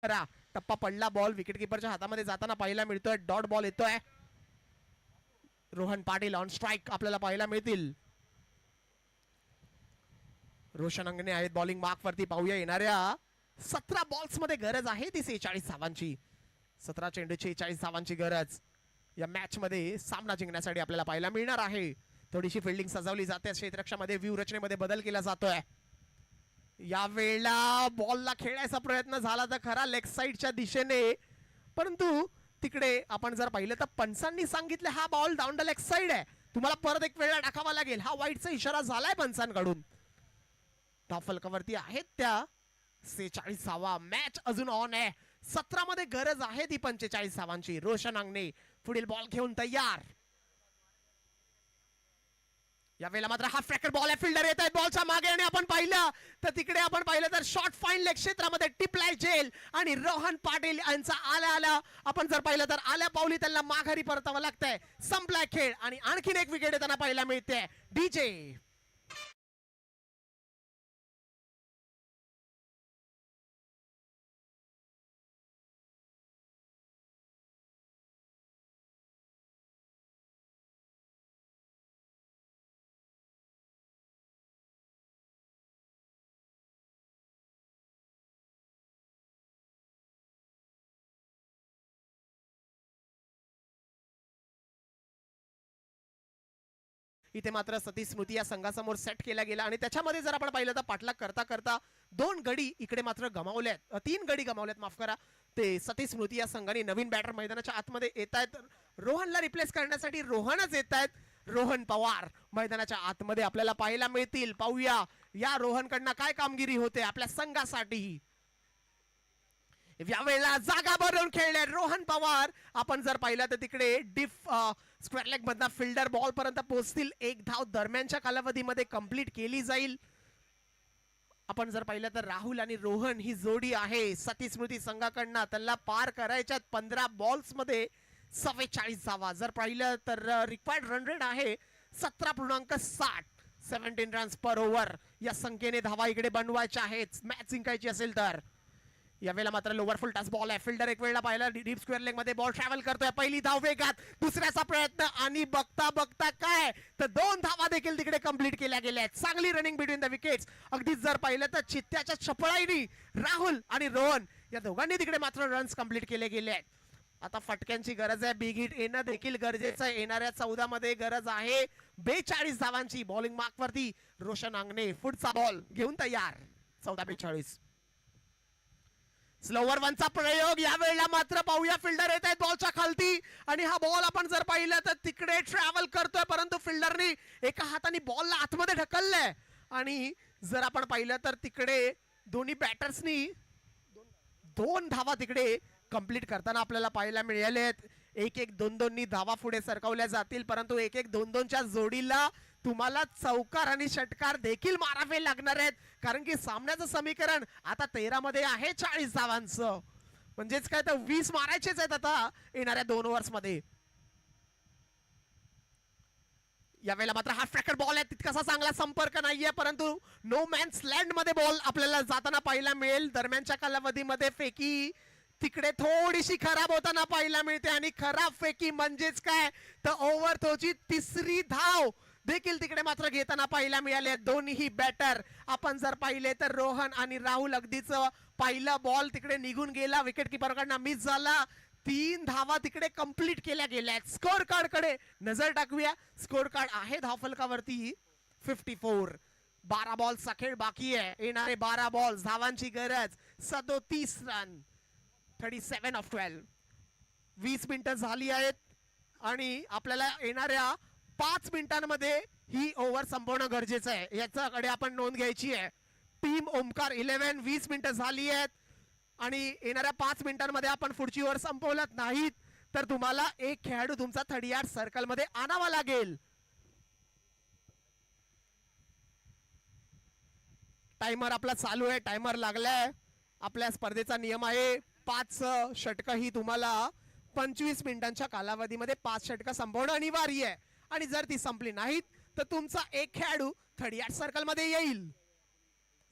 करा. टप्पा पडला, बॉल विकेट किपरच्या हातामध्ये जाताना पाहायला मिळतोय. डॉट बॉल येतोय. रोहन पाटील ऑन स्ट्राईक आपल्याला पाहायला मिळतील. रोशन अंगणे आहेत बॉलिंग मार्क वरती. पाहूया येणाऱ्या 17 बॉल्स मध्ये गरज आहे ती 46 धावांची. 17 चेंडूची 46 धावांची गरज या मॅच मध्ये सामना जिंकण्यासाठी आपल्याला पाहायला मिळणार आहे. थोडीशी फिल्डिंग सजवली जाते. क्षेत्ररक्षणामध्ये व्यूह रचनेमध्ये बदल केला जातोय. या वेळेला बॉलला खेळायचा प्रयत्न झाला तर खरा लेग साईडच्या दिशेने, परंतु तिकडे आपण जर पाहिलं तर पंचांनी सांगितलं हा ball down the leg side आहे, तुम्हाला परत एक वेळा टाकावा लागेल. हा वाईटचा इशारा झालाय पंचांकडून. धावफलकावरती आहेत त्या 46 धावा. मॅच अजून ऑन आहे. 17 मध्ये गरज आहे ती 45 धावांची. रोशन अंगणे पुढील बॉल घेऊन तयार. यावेळेला मात्र हा फ्रॅकर बॉल आहे. फिल्डर येत आहेत बॉलच्या मागे आणि आपण पाहिलं तर शॉर्ट फाईन लेग क्षेत्रामध्ये टिपलाय जेल आणि रोहन पाटील यांचा आला आपण जर पाहिलं तर आल्या पावली त्यांना माघारी परतावं लागतंय. संपलाय खेळ आणि आणखीन एक विकेट येताना पाहायला मिळते. डीजे इथे मात्र सतीश स्मृती या संघासमोर सेट केला गेला आणि त्याच्यामध्ये जर आपण पाहिलं तर पाठलाग करता करता 2 गडी इकडे मात्र गमावल्यात. 3 गडी गमावल्यात माफ करा. ते सतीश स्मृती या संघाने नवीन बॅटर मैदानाच्या आतमध्ये येत आहेत. रोहनला रिप्लेस करण्यासाठी रोहनच येत आहेत. रोहन पवार मैदानाच्या आतमध्ये आपल्याला पाहायला मिळतील. पाहूया या रोहनकडनं काय कामगिरी होते आपल्या संघासाठी. यावेळेला जागा भरून खेळले रोहन पवार. आपण जर पाहिलं तर तिकडे डिफ स्क्वेअर लेग मधला फिल्डर बॉल पर्यंत पोहोचतील. 1 धाव दरम्यानच्या कालावधीमध्ये कंप्लीट केली जाईल. आपण जर पाहिलं तर राहुल आणि रोहन ही जोडी आहे सतीश स्मृती संघाकडनं. त्यांना पार करायच्यात 15 बॉल्स मध्ये 44 धावा. जर पाहिलं तर रिक्वायर्ड रन रेट आहे 17.60. 17 रन्स पर ओव्हर या संख्येने धावा इकडे बनवायच्या आहेत मॅच जिंकायची असेल तर. यावेळेला मात्र लोवर फुल टच बॉल आहे. फिल्डर एक वेळेला पाहिला डीप स्क्वेअर लेग मध्ये बॉल ट्रॅव्हल करतोय. पहिली धाव वेगात, दुसऱ्याचा प्रयत्न आणि बघता बघता काय तर 2 धावा देखील तिकडे कंप्लीट केल्या गेल्या आहेत. चांगली रनिंग बिटवीन द विकेट्स. अगदीच जर पाहिलं तर चित्त्याच्या चपळाईनी राहुल आणि रोहन या दोघांनी तिकडे मात्र रन्स कंप्लीट केले गेले आहेत. आता फटक्यांची गरज आहे. बिग हिट येणं देखील गरजेचं आहे. येणाऱ्या 14 मध्ये गरज आहे 42 धावांची. बॉलिंग मार्क वरती रोशन अंगणे पुढचा बॉल घेऊन तयार. 14-42. स्लोवर वनचा प्रयोग. यावेळेला मात्र पाहूया फिल्डर येत आहेत बॉलच्या खालती आणि हा बॉल आपण जर पाहिलं तर तिकडे ट्रॅव्हल करतोय, परंतु फिल्डरनी एका हाताने बॉलला आतमध्ये ढकललंय आणि जर आपण पाहिलं तर तिकडे दोन्ही बॅटर्सनी 2 धावा तिकडे कंप्लीट करताना आपल्याला पाहायला मिळाले आहेत. 1-1, 2-2 धावा पुढे सरकवल्या जातील, परंतु 1-1, 2-2च्या जोडीला तुम्हाला चौकार आणि षटकार देखील मारावे लागणार आहेत. कारण की सामन्याचं समीकरण आता 13 मध्ये आहे 40 धावांचं. म्हणजेच काय तर 20 मारायचेच आहेत आता येणाऱ्या 2 ओव्हर्स मध्ये. यावेळेला मात्र हा फ्रॅकर बॉल आहे. तितकासा चांगला संपर्क नाहीये, परंतु नो मॅन्स लँड मध्ये बॉल आपल्याला जाताना पाहायला मिळेल. दरम्यानच्या कालावधीमध्ये फेकी तिकडे थोडीशी खराब होताना पाहायला मिळते आणि खराब फेकी म्हणजेच काय तर ओव्हर थ्रोची 3री धाव देखील तिकडे मात्र घेताना पाहायला मिळाले. दोन्ही बॅटर आपण जर पाहिले तर रोहन आणि राहुल अगदीच पहिला बॉल तिकडे निघून गेला, विकेट किपरकडनं मिस झाला. 3 धावा तिकडे कंप्लीट केल्या गेल्या. स्कोर कार्ड कडे नजर टाकूया. स्कोर कार्ड आहे धावफलकावरती 54. 12 बॉल्सचा खेळ बाकी आहे. येणारे 12 बॉल्स धावांची गरज 37 रन. 37 ऑफ 12. 20 मिनिटं झाली आहेत आणि आपल्याला येणाऱ्या 5 मिनिटांमध्ये ही ओव्हर संपवणं गरजेचं आहे. याच्याकडे आपण नोंद घ्यायची आहे. टीम ओमकार 11 20 मिनिटं झाली आहेत आणि येणाऱ्या 5 मिनिटांमध्ये आपण पुढची ओव्हर संपवलत नाहीत तर तुम्हाला एक खेळाडू तुमचा 30 यार्ड सर्कल मध्ये आणावा लागेल. टाइमर आपला चालू आहे. टाइमर लागलाय. आपल्या स्पर्धेचा नियम आहे 5 षटकं ही तुम्हाला 25 मिनिटांच्या कालावधीमध्ये 5 षटकं संपवणं अनिवार्य आहे आणि जर ती संपली नाहीत तर तुमचा एक खेळाडू 30 यार्ड सर्कल मध्ये येईल.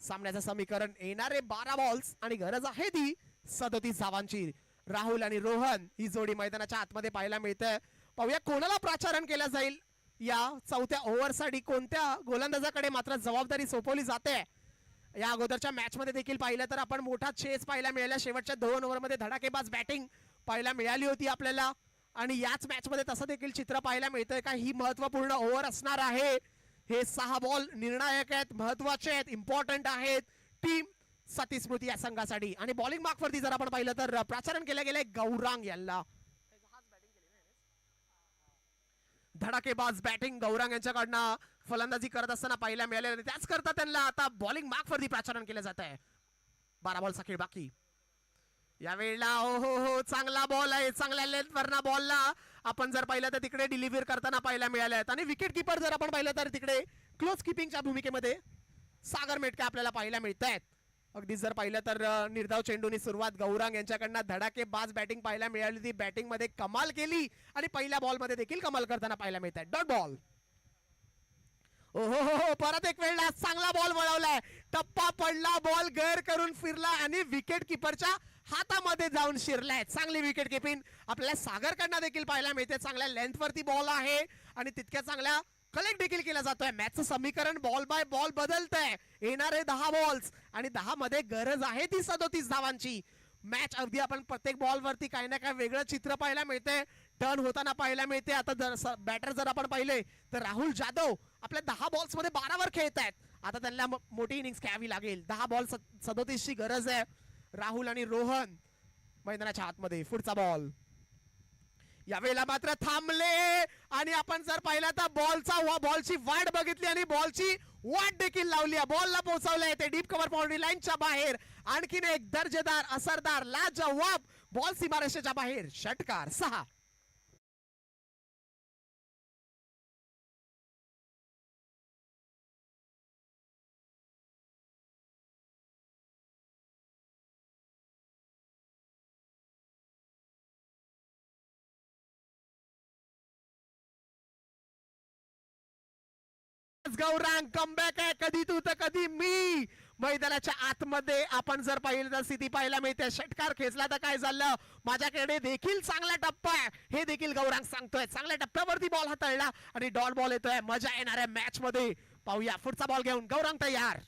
सामन्याचं समीकरण येणारे 12 बॉल्स आणि गरज आहे ती 37 धावांची. राहुल आणि रोहन ही जोडी मैदानाच्या आतमध्ये पाहायला मिळते. पाहूया कोणाला प्राचारण केलं जाईल या चौथ्या ओव्हरसाठी, कोणत्या गोलंदाजाकडे मात्र जबाबदारी सोपवली जाते. या अगोदरच्या मॅच मध्ये देखील पाहिलं तर आपण मोठा चेस पाहायला मिळाला. शेवटच्या 2 ओव्हरमध्ये धडाकेबाज बॅटिंग पाहायला मिळाली होती आपल्याला आणि याच मॅच मध्ये तसं देखील चित्र पाहायला मिळतंय का ही महत्वपूर्ण ओव्हर असणार आहे. हे 6 बॉल निर्णायक आहेत, महत्वाचे आहेत, इम्पॉर्टंट आहेत टीम सती स्मृती या संघासाठी. आणि बॉलिंग मार्कवरती जर आपण पाहिलं तर प्राचारण केलं गेलंय गौरांग यांना. धडाकेबाज बॅटिंग गौरांग यांच्याकडनं फलंदाजी करत असताना पाहायला मिळाले आणि त्याच करता त्यांना आता बॉलिंग मार्कवरती प्राचारण केलं जात आहे. 12 बॉलचा खेळ बाकी. यावेळेला हो चांगला बॉल आहे, चांगल्या लेंथ वरना बॉलला आपण जर पाहिलं तर तिकडे डिलिव्हर करताना पाहायला मिळाले आहेत. आणि विकेट किपर जर आपण पाहिलं तर तिकडे क्लोज किपिंगच्या भूमिकेमध्ये सागर मेटके आपल्याला पाहायला मिळत आहेत. अगदी जर पाहिलं तर निर्धाव चेंडूनी सुरुवात गौरांग यांच्याकडनं धडाकेबाज बॅटिंग पाहायला मिळाली. ती बॅटिंग मध्ये कमाल केली आणि पहिल्या बॉल मध्ये देखील कमाल करताना पाहायला मिळत आहे. Dot ball. हो परत एक वेळेला चांगला बॉल वळवलाय, टप्पा पडला, बॉल गैर करून फिरला आणि विकेट किपरच्या हातामध्ये जाऊन शिरलाय. चांगली विकेट किपिंग आपल्याला सागरकडनं देखील पाहायला मिळते. चांगल्या लेंथ वरती बॉल आहे आणि तितक्या चांगल्या कलेक्ट देखील केला जातोय. मॅचचं समीकरण बॉल बाय बॉल बदलतंय. येणारे 10 बॉल्स आणि 10 मध्ये गरज आहे ती 37 धावांची. मॅच अगदी आपण प्रत्येक बॉल वरती काही ना काही वेगळं चित्र पाहायला मिळते, टर्न होताना पाहायला मिळते. आता बॅटर जर आपण पाहिले तर राहुल जाधव आपल्या 10 बॉल्स मध्ये 12 वर खेळत आहेत. आता त्यांना मोठी इनिंग्स खेळावी लागेल. 10 बॉल 37 ची गरज आहे. राहुल आणि रोहन मैदानाच्या आतमध्ये. पुढचा बॉल यावेळेला मात्र थांबले आणि आपण जर पाहिलं तर बॉलची वाट बघितली आणि बॉलची वाट देखील लावली. बॉलला पोहोचवलंय ते डीप कव्हर बाउंड्री लाईनच्या बाहेर. आणखीन एक दर्जेदार असरदार लाजवाब बॉल सीमारेषेच्या बाहेर. षटकार 6. गौरांग कमबॅक आहे. कधी तू तर कधी मी. मैदानाच्या आतमध्ये आपण जर पाहिलं तर स्थिती पाहायला मिळते. षटकार खेचला तर काय झालं, माझ्याकडे देखील चांगला टप्पा आहे हे देखील गौरांग सांगतोय. चांगल्या टप्प्यावरती बॉल हाताळला आणि डॉट बॉल येतोय. मजा येणाऱ्या मॅच मध्ये. पाहूया पुढचा बॉल घेऊन गौरांग तयार.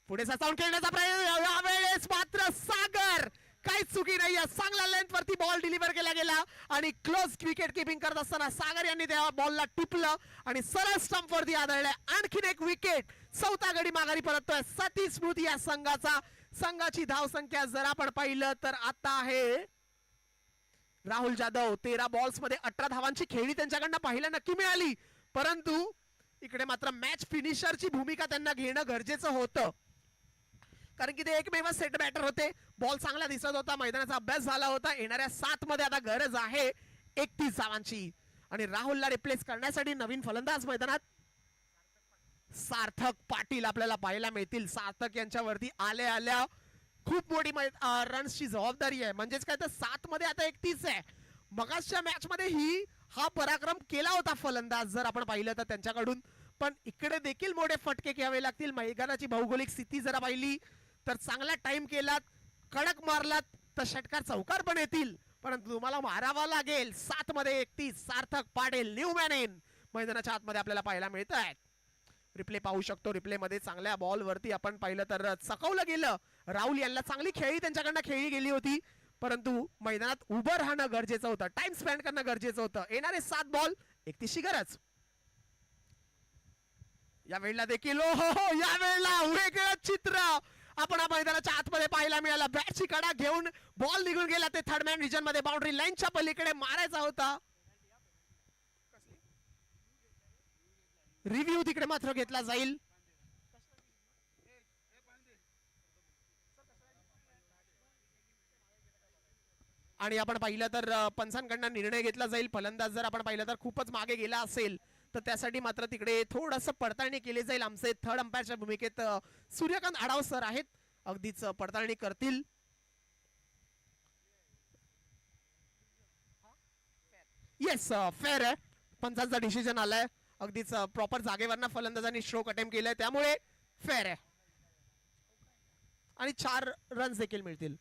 पुढे सचावून खेळण्याचा प्रयत्न. यावेळेस मात्र सागर काहीच चुकी नाहीये. चांगल्या लेंथ वरती बॉल डिलिव्हर केला गेला आणि क्लोज विकेट किपिंग करत असताना सागर यांनी त्या बॉलला टिपलं आणि सरळ स्टंप वरती आदळलंय. आणखीन एक विकेट. 4था गडी माघारी परततोय सती स्मृती या संघाची धाव संख्या जर आपण पाहिलं तर आता आहे राहुल जाधव. 13 बॉल्स मध्ये 18 धावांची खेळी त्यांच्याकडनं पाहायला नक्की मिळाली, परंतु इकडे मात्र मॅच फिनिशरची भूमिका त्यांना घेणं गरजेचं होतं, कारण की ते एकमेव सेट बॅटर होते. बॉल चांगला दिसत होता, मैदानाचा अभ्यास झाला होता. येणाऱ्या 7 मध्ये आता गरज आहे 31 धावांची आणि राहुलला रिप्लेस करण्यासाठी नवीन फलंदाज मैदानात सार्थक पाटील आपल्याला पाहायला मिळतील. सार्थक यांच्यावरती आल्या खूप मोठी रन्सची जबाबदारी आहे. म्हणजेच काय तर 7 मध्ये आता 31 आहे. मगाच्या मॅच मध्ये हा पराक्रम केला होता फलंदाज जर आपण पाहिलं तर त्यांच्याकडून, पण इकडे देखील मोठे फटके घ्यावे लागतील. मैदानाची भौगोलिक स्थिती जरा पाहिली तर चांगला टाइम केलात, कडक मारलात तर षटकार चौकार पण येतील, परंतु तुम्हाला मारावा लागेल. 7 मध्ये 31. सार्थक पाटील न्यू मॅन इन मैदानाच्या आतमध्ये आपल्याला पाहायला मिळत आहेत. रिप्ले पाहू शकतो. रिप्ले मध्ये चांगल्या बॉल वरती आपण पाहिलं तर चकवलं गेलं. राहुल यांना चांगली खेळी त्यांच्याकडनं खेळी गेली होती, परंतु मैदानात उभं राहणं गरजेचं होतं, टाइम स्पेंड करणं गरजेचं होतं. येणारे 7 बॉल 31 ची गरज. या वेळेला देखील या वेळेला वेगळं चित्र आपण मैदानाच्या आतमध्ये पाहायला मिळालं. बॅटची कडा घेऊन बॉल निघून गेला. ते थर्ड मॅन रिजन मध्ये बाउंड्री लाईनच्या पलीकडे मारायचा होता. रिव्ह्यू तिकडे मात्र घेतला जाईल. आणि आपण पाहिलं तर पंचांकडनं निर्णय घेतला जाईल. फलंदाज जर आपण पाहिलं तर खूपच मागे गेला असेल तर त्यासाठी मात्र तिकडे थोडंसं पडताळणी केली जाईल. आमचे थर्ड अंपायरच्या भूमिकेत सूर्यकांत आढाव सर आहेत, अगदीच पडताळणी करतील. येस, फेअर आहे. पंचांचा डिसिजन आलाय. अगदीच प्रॉपर जागेवरनं फलंदाजांनी स्ट्रोक अटेम्प्ट केलाय, त्यामुळे फेअर आहे आणि 4 रन्स देखील मिळतील.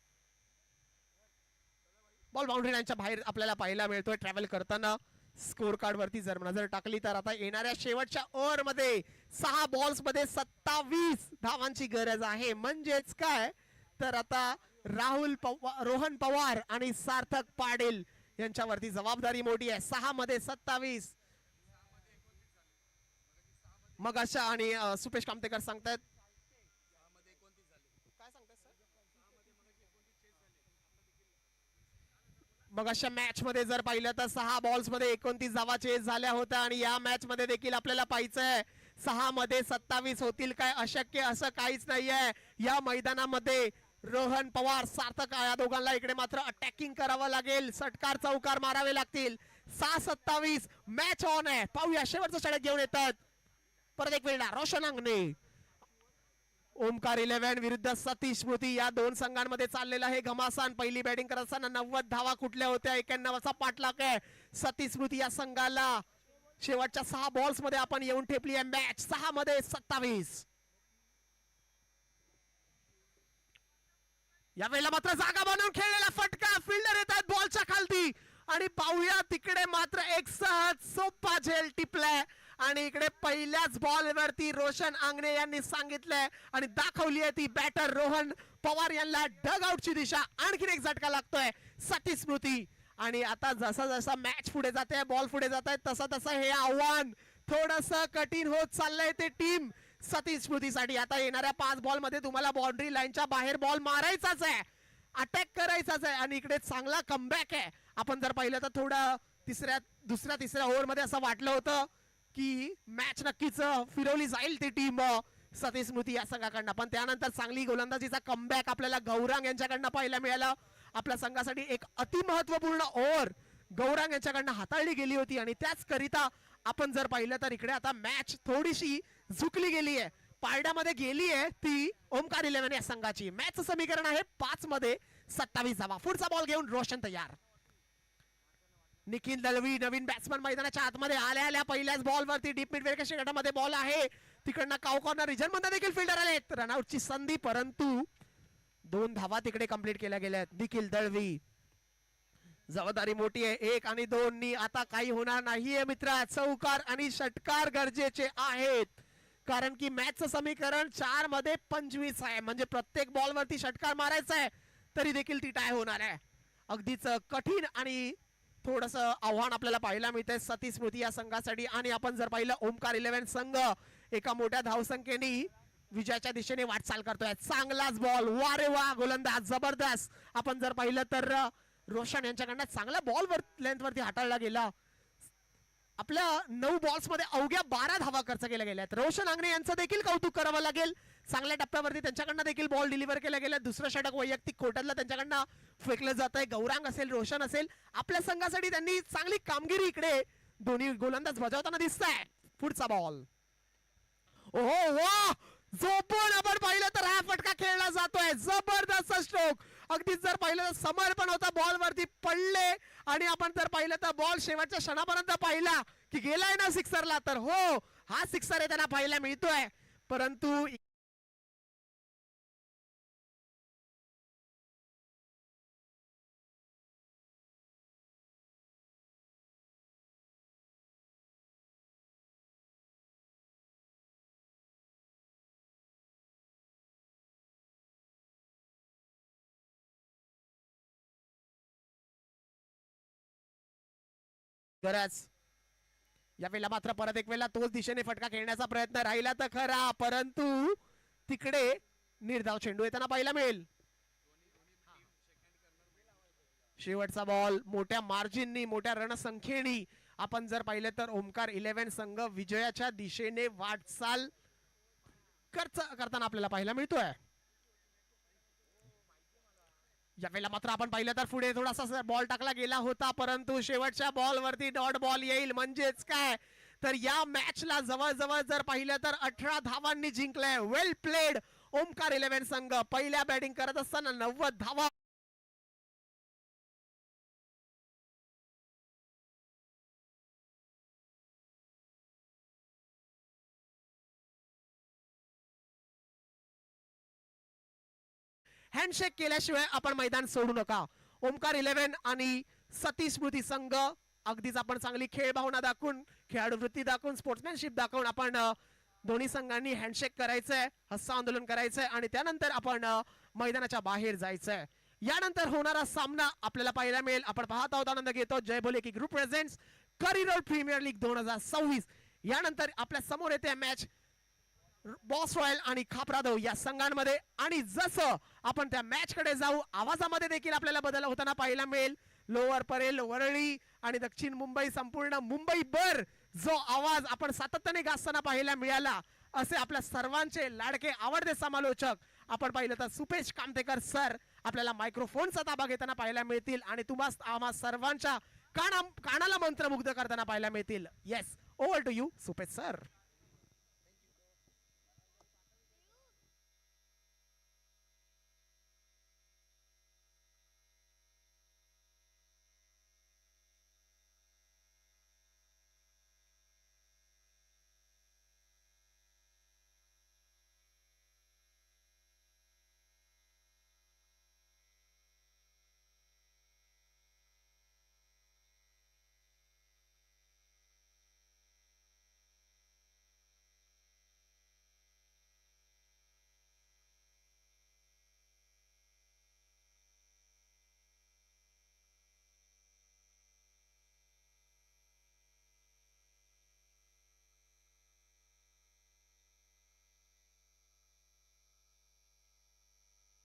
बॉल बाउंड्री लाईनच्या बाहेर आपल्याला पाहायला मिळतोय ट्रॅव्हल करताना. स्कोर कार्ड वरती जर नजर टाकली तर आता येणाऱ्या शेवटच्या ओव्हर मध्ये 6 बॉल्स मध्ये 27 धावांची गरज आहे. म्हणजेच काय तर आता रोहन पवार आणि सार्थक पाटील यांच्यावरती जबाबदारी मोठी आहे. 6 मध्ये 27. मग अशा आणि सुपेश कामतेकर सांगतायत काय सांगतायत सर? मग अशा मॅच मध्ये जर पाहिलं तर 6 बॉल्स मध्ये 29 धावा चेस झाल्या होत्या आणि या मॅच मध्ये देखील आपल्याला पाहायचंय 6 मध्ये 27 होतील काय. अशक्य असं काहीच नाहीये या मैदानामध्ये. रोहन पवार सार्थक या दोघांना इकडे मात्र अटॅकिंग करावं लागेल. षटकार चौकार मारावे लागतील. 6-27 मॅच ऑन आहे. पाहूया शेवटचं षटक घेऊन येतात परत एक वेळा रोशन अंगणे. ओमकार 11 विरुद्ध सतीश स्मृती या दोन संघांमध्ये चाललेला आहे घमासान. पहिली बॅटिंग करत असताना 90 धावा कुठल्या होत्या. 91चा पाठलाग आहे सतीश स्मृती या संघाला. शेवटच्या 6 बॉल्स मध्ये आपण येऊन ठेपली आहे मॅच. 6 मध्ये 27. यावेळेला मात्र जागा बनवून खेळलेला फटका. फिल्डर येतात बॉलच्या खालती आणि पाहूया तिकडे मात्र एक सहज सोपा झेल टिपलाय आणि इकडे पहिल्याच बॉल वरती रोशन आंगणे यांनी सांगितलंय आणि दाखवली आहे ती बॅटर रोहन पवार यांना डग आउटची दिशा. आणखीन एक झटका लागतोय सतीश स्मृती. आणि आता जसा जसा मॅच पुढे जाते बॉल पुढे जात आहे तसा तसं हे आव्हान थोडस कठीण होत चाललंय ते टीम सतीश स्मृतीसाठी. आता येणाऱ्या 5 बॉल मध्ये तुम्हाला बाउंड्री लाईनच्या बाहेर बॉल मारायचाच आहे. अटॅक करायचाच आहे आणि इकडे चांगला कमबॅक आहे. आपण जर पाहिलं तर थोडं दुसऱ्या तिसऱ्या ओव्हर मध्ये असं वाटलं होतं की मॅच नक्कीच फिरवली जाईल ती टीम सतीश स्मृती या संघाकडनं. पण त्यानंतर चांगली गोलंदाजीचा कमबॅक आपल्याला गौरांग यांच्याकडनं पाहायला मिळाला. आपल्या संघासाठी एक अतिमहत्वपूर्ण ओव्हर गौरांग यांच्याकडनं हाताळली गेली होती आणि त्याच करिता आपण जर पाहिलं तर इकडे आता मॅच थोडीशी झुकली गेली आहे. पारड्यामध्ये गेली आहे ती ओमकार 11 या संघाची. मॅच समीकरण आहे 5 मध्ये 27 धावा. पुढचा बॉल घेऊन रोशन तयार. निखिल दळवी नवीन बॅट्समन मैदानाच्या आतमध्ये आल्या पहिल्याच बॉल वरती डीप मिड विकेटच्या गटामध्ये बॉल आहे. तिकडनं काव कॉर्नर रिजन मध्ये देखील फिल्डर आले. रनआउटची संधी परंतु 2 धावा तिकडे कंप्लीट केल्या गेल्या. निखिल दळवी जबाबदारी मोठी आहे. 1 आणि 2 नी आता काही होणार नाहीये मित्रा. चौकार आणि षटकार गरजेचे आहेत कारण की मॅचचं समीकरण 4 मध्ये 25 आहे. म्हणजे प्रत्येक बॉल वरती षटकार मारायचा आहे तरी देखील ती टाय होणार आहे. अगदीच कठीण आणि थोडस आव्हान आपल्याला पाहायला मिळतंय सतीश स्मृती या संघासाठी. आणि आपण जर पाहिलं ओमकार 11 संघ एका मोठ्या धावसंख्येने विजयाच्या दिशेने वाटचाल करतोय. चांगलाच बॉल वा रे वा गोलंदाज जबरदस्त. आपण जर पाहिलं तर रोशन यांच्याकडनं चांगला बॉल लेंथ वरती हाताळला गेला. आपल्या 9 बॉल्स मध्ये अवघ्या 12 धावा खर्च केल्या गेल्यात. रोशन आंगणे यांचं देखील कौतुक करावं लागेल. चांगल्या टप्प्यावरती त्यांच्याकडनं देखील बॉल डिलिव्हर केला गेला. दुसरं षटक वैयक्तिक कोट्यातलं त्यांच्याकडनं फेकलं जात आहे. गौरांग असेल रोशन असेल आपल्या संघासाठी त्यांनी चांगली कामगिरी इकडे दोन्ही गोलंदाज बजावताना दिसत आहे. पुढचा बॉल ओहो वा झोपून आपण पाहिलं तर हा फटका खेळला जातोय. जबरदस्त स्ट्रोक. अगदीच जर पाहिलं तर समर्पण होता बॉल वरती पडले आणि आपण जर पाहिलं तर बॉल शेवटच्या क्षणापर्यंत पाहिला की गेलाय ना सिक्सरला तर हो हा सिक्सर आहे त्यांना पाहायला मिळतोय. परंतु गरज यावेळेला मात्र परत एक वेळेला तोच दिशेने फटका खेळण्याचा प्रयत्न राहिला तर खरा परंतु तिकडे निर्धाव चेंडू येताना पाहायला मिळेल. शेवटचा बॉल मोठ्या मार्जिननी मोठ्या रणसंख्येनी आपण जर पाहिलं तर ओमकार 11 संघ विजयाच्या दिशेने वाटचाल करताना आपल्याला पाहायला मिळतोय. यावेळेला मात्र आपण पाहिलं तर पुढे थोडासा बॉल टाकला गेला होता परंतु शेवटच्या बॉल वरती डॉट बॉल येईल. म्हणजेच काय तर या मॅचला जवळजवळ जर पाहिलं तर 18 धावांनी जिंकलंय. वेल प्लेड ओमकार 11 संघ. पहिल्या बॅटिंग करत असताना 90 धावा हँडशेक केल्याशिवाय आपण मैदान सोडू नका. ओमकार 11 आणि सतीश स्मृती संघ. अगदीच आपण चांगली खेळ भावना दाखवून, खेळाडू वृत्ती दाखवून, स्पोर्ट्समॅनशिप दाखवून आपण दोन्ही संघांनी हँडशेक करायचंय, हस्ता आंदोलन करायचंय आणि त्यानंतर आपण मैदानाच्या बाहेर जायचंय. यानंतर होणारा सामना आपल्याला पाहायला मिळेल. आपण पाहत आहोत, आनंद घेतो, जय बोले की ग्रुप प्रेझेंट्स करिरोल प्रीमियर लीग 2026. यानंतर आपल्या समोर येते मॅच बॉस रॉयल आणि खापरादव या संघांमध्ये. आणि जसं आपण त्या मॅच कडे जाऊ, आवाजामध्ये देखील आपल्याला बदल होताना पाहायला मिळेल. लोअर परेल, वरळी आणि दक्षिण मुंबई, संपूर्ण मुंबईभर जो आवाज आपण सातत्याने गाजताना पाहायला मिळाला, असे आपल्या सर्वांचे लाडके आवडते समालोचक आपण पाहिलं तर सुपेश कामतेकर सर आपल्याला मायक्रोफोनचा ताबा घेताना पाहायला मिळतील आणि तुम्हाला आम्हा सर्वांच्या कानाला मंत्रमुग्ध करताना पाहायला मिळतील. Yes, over to you Supesh sir.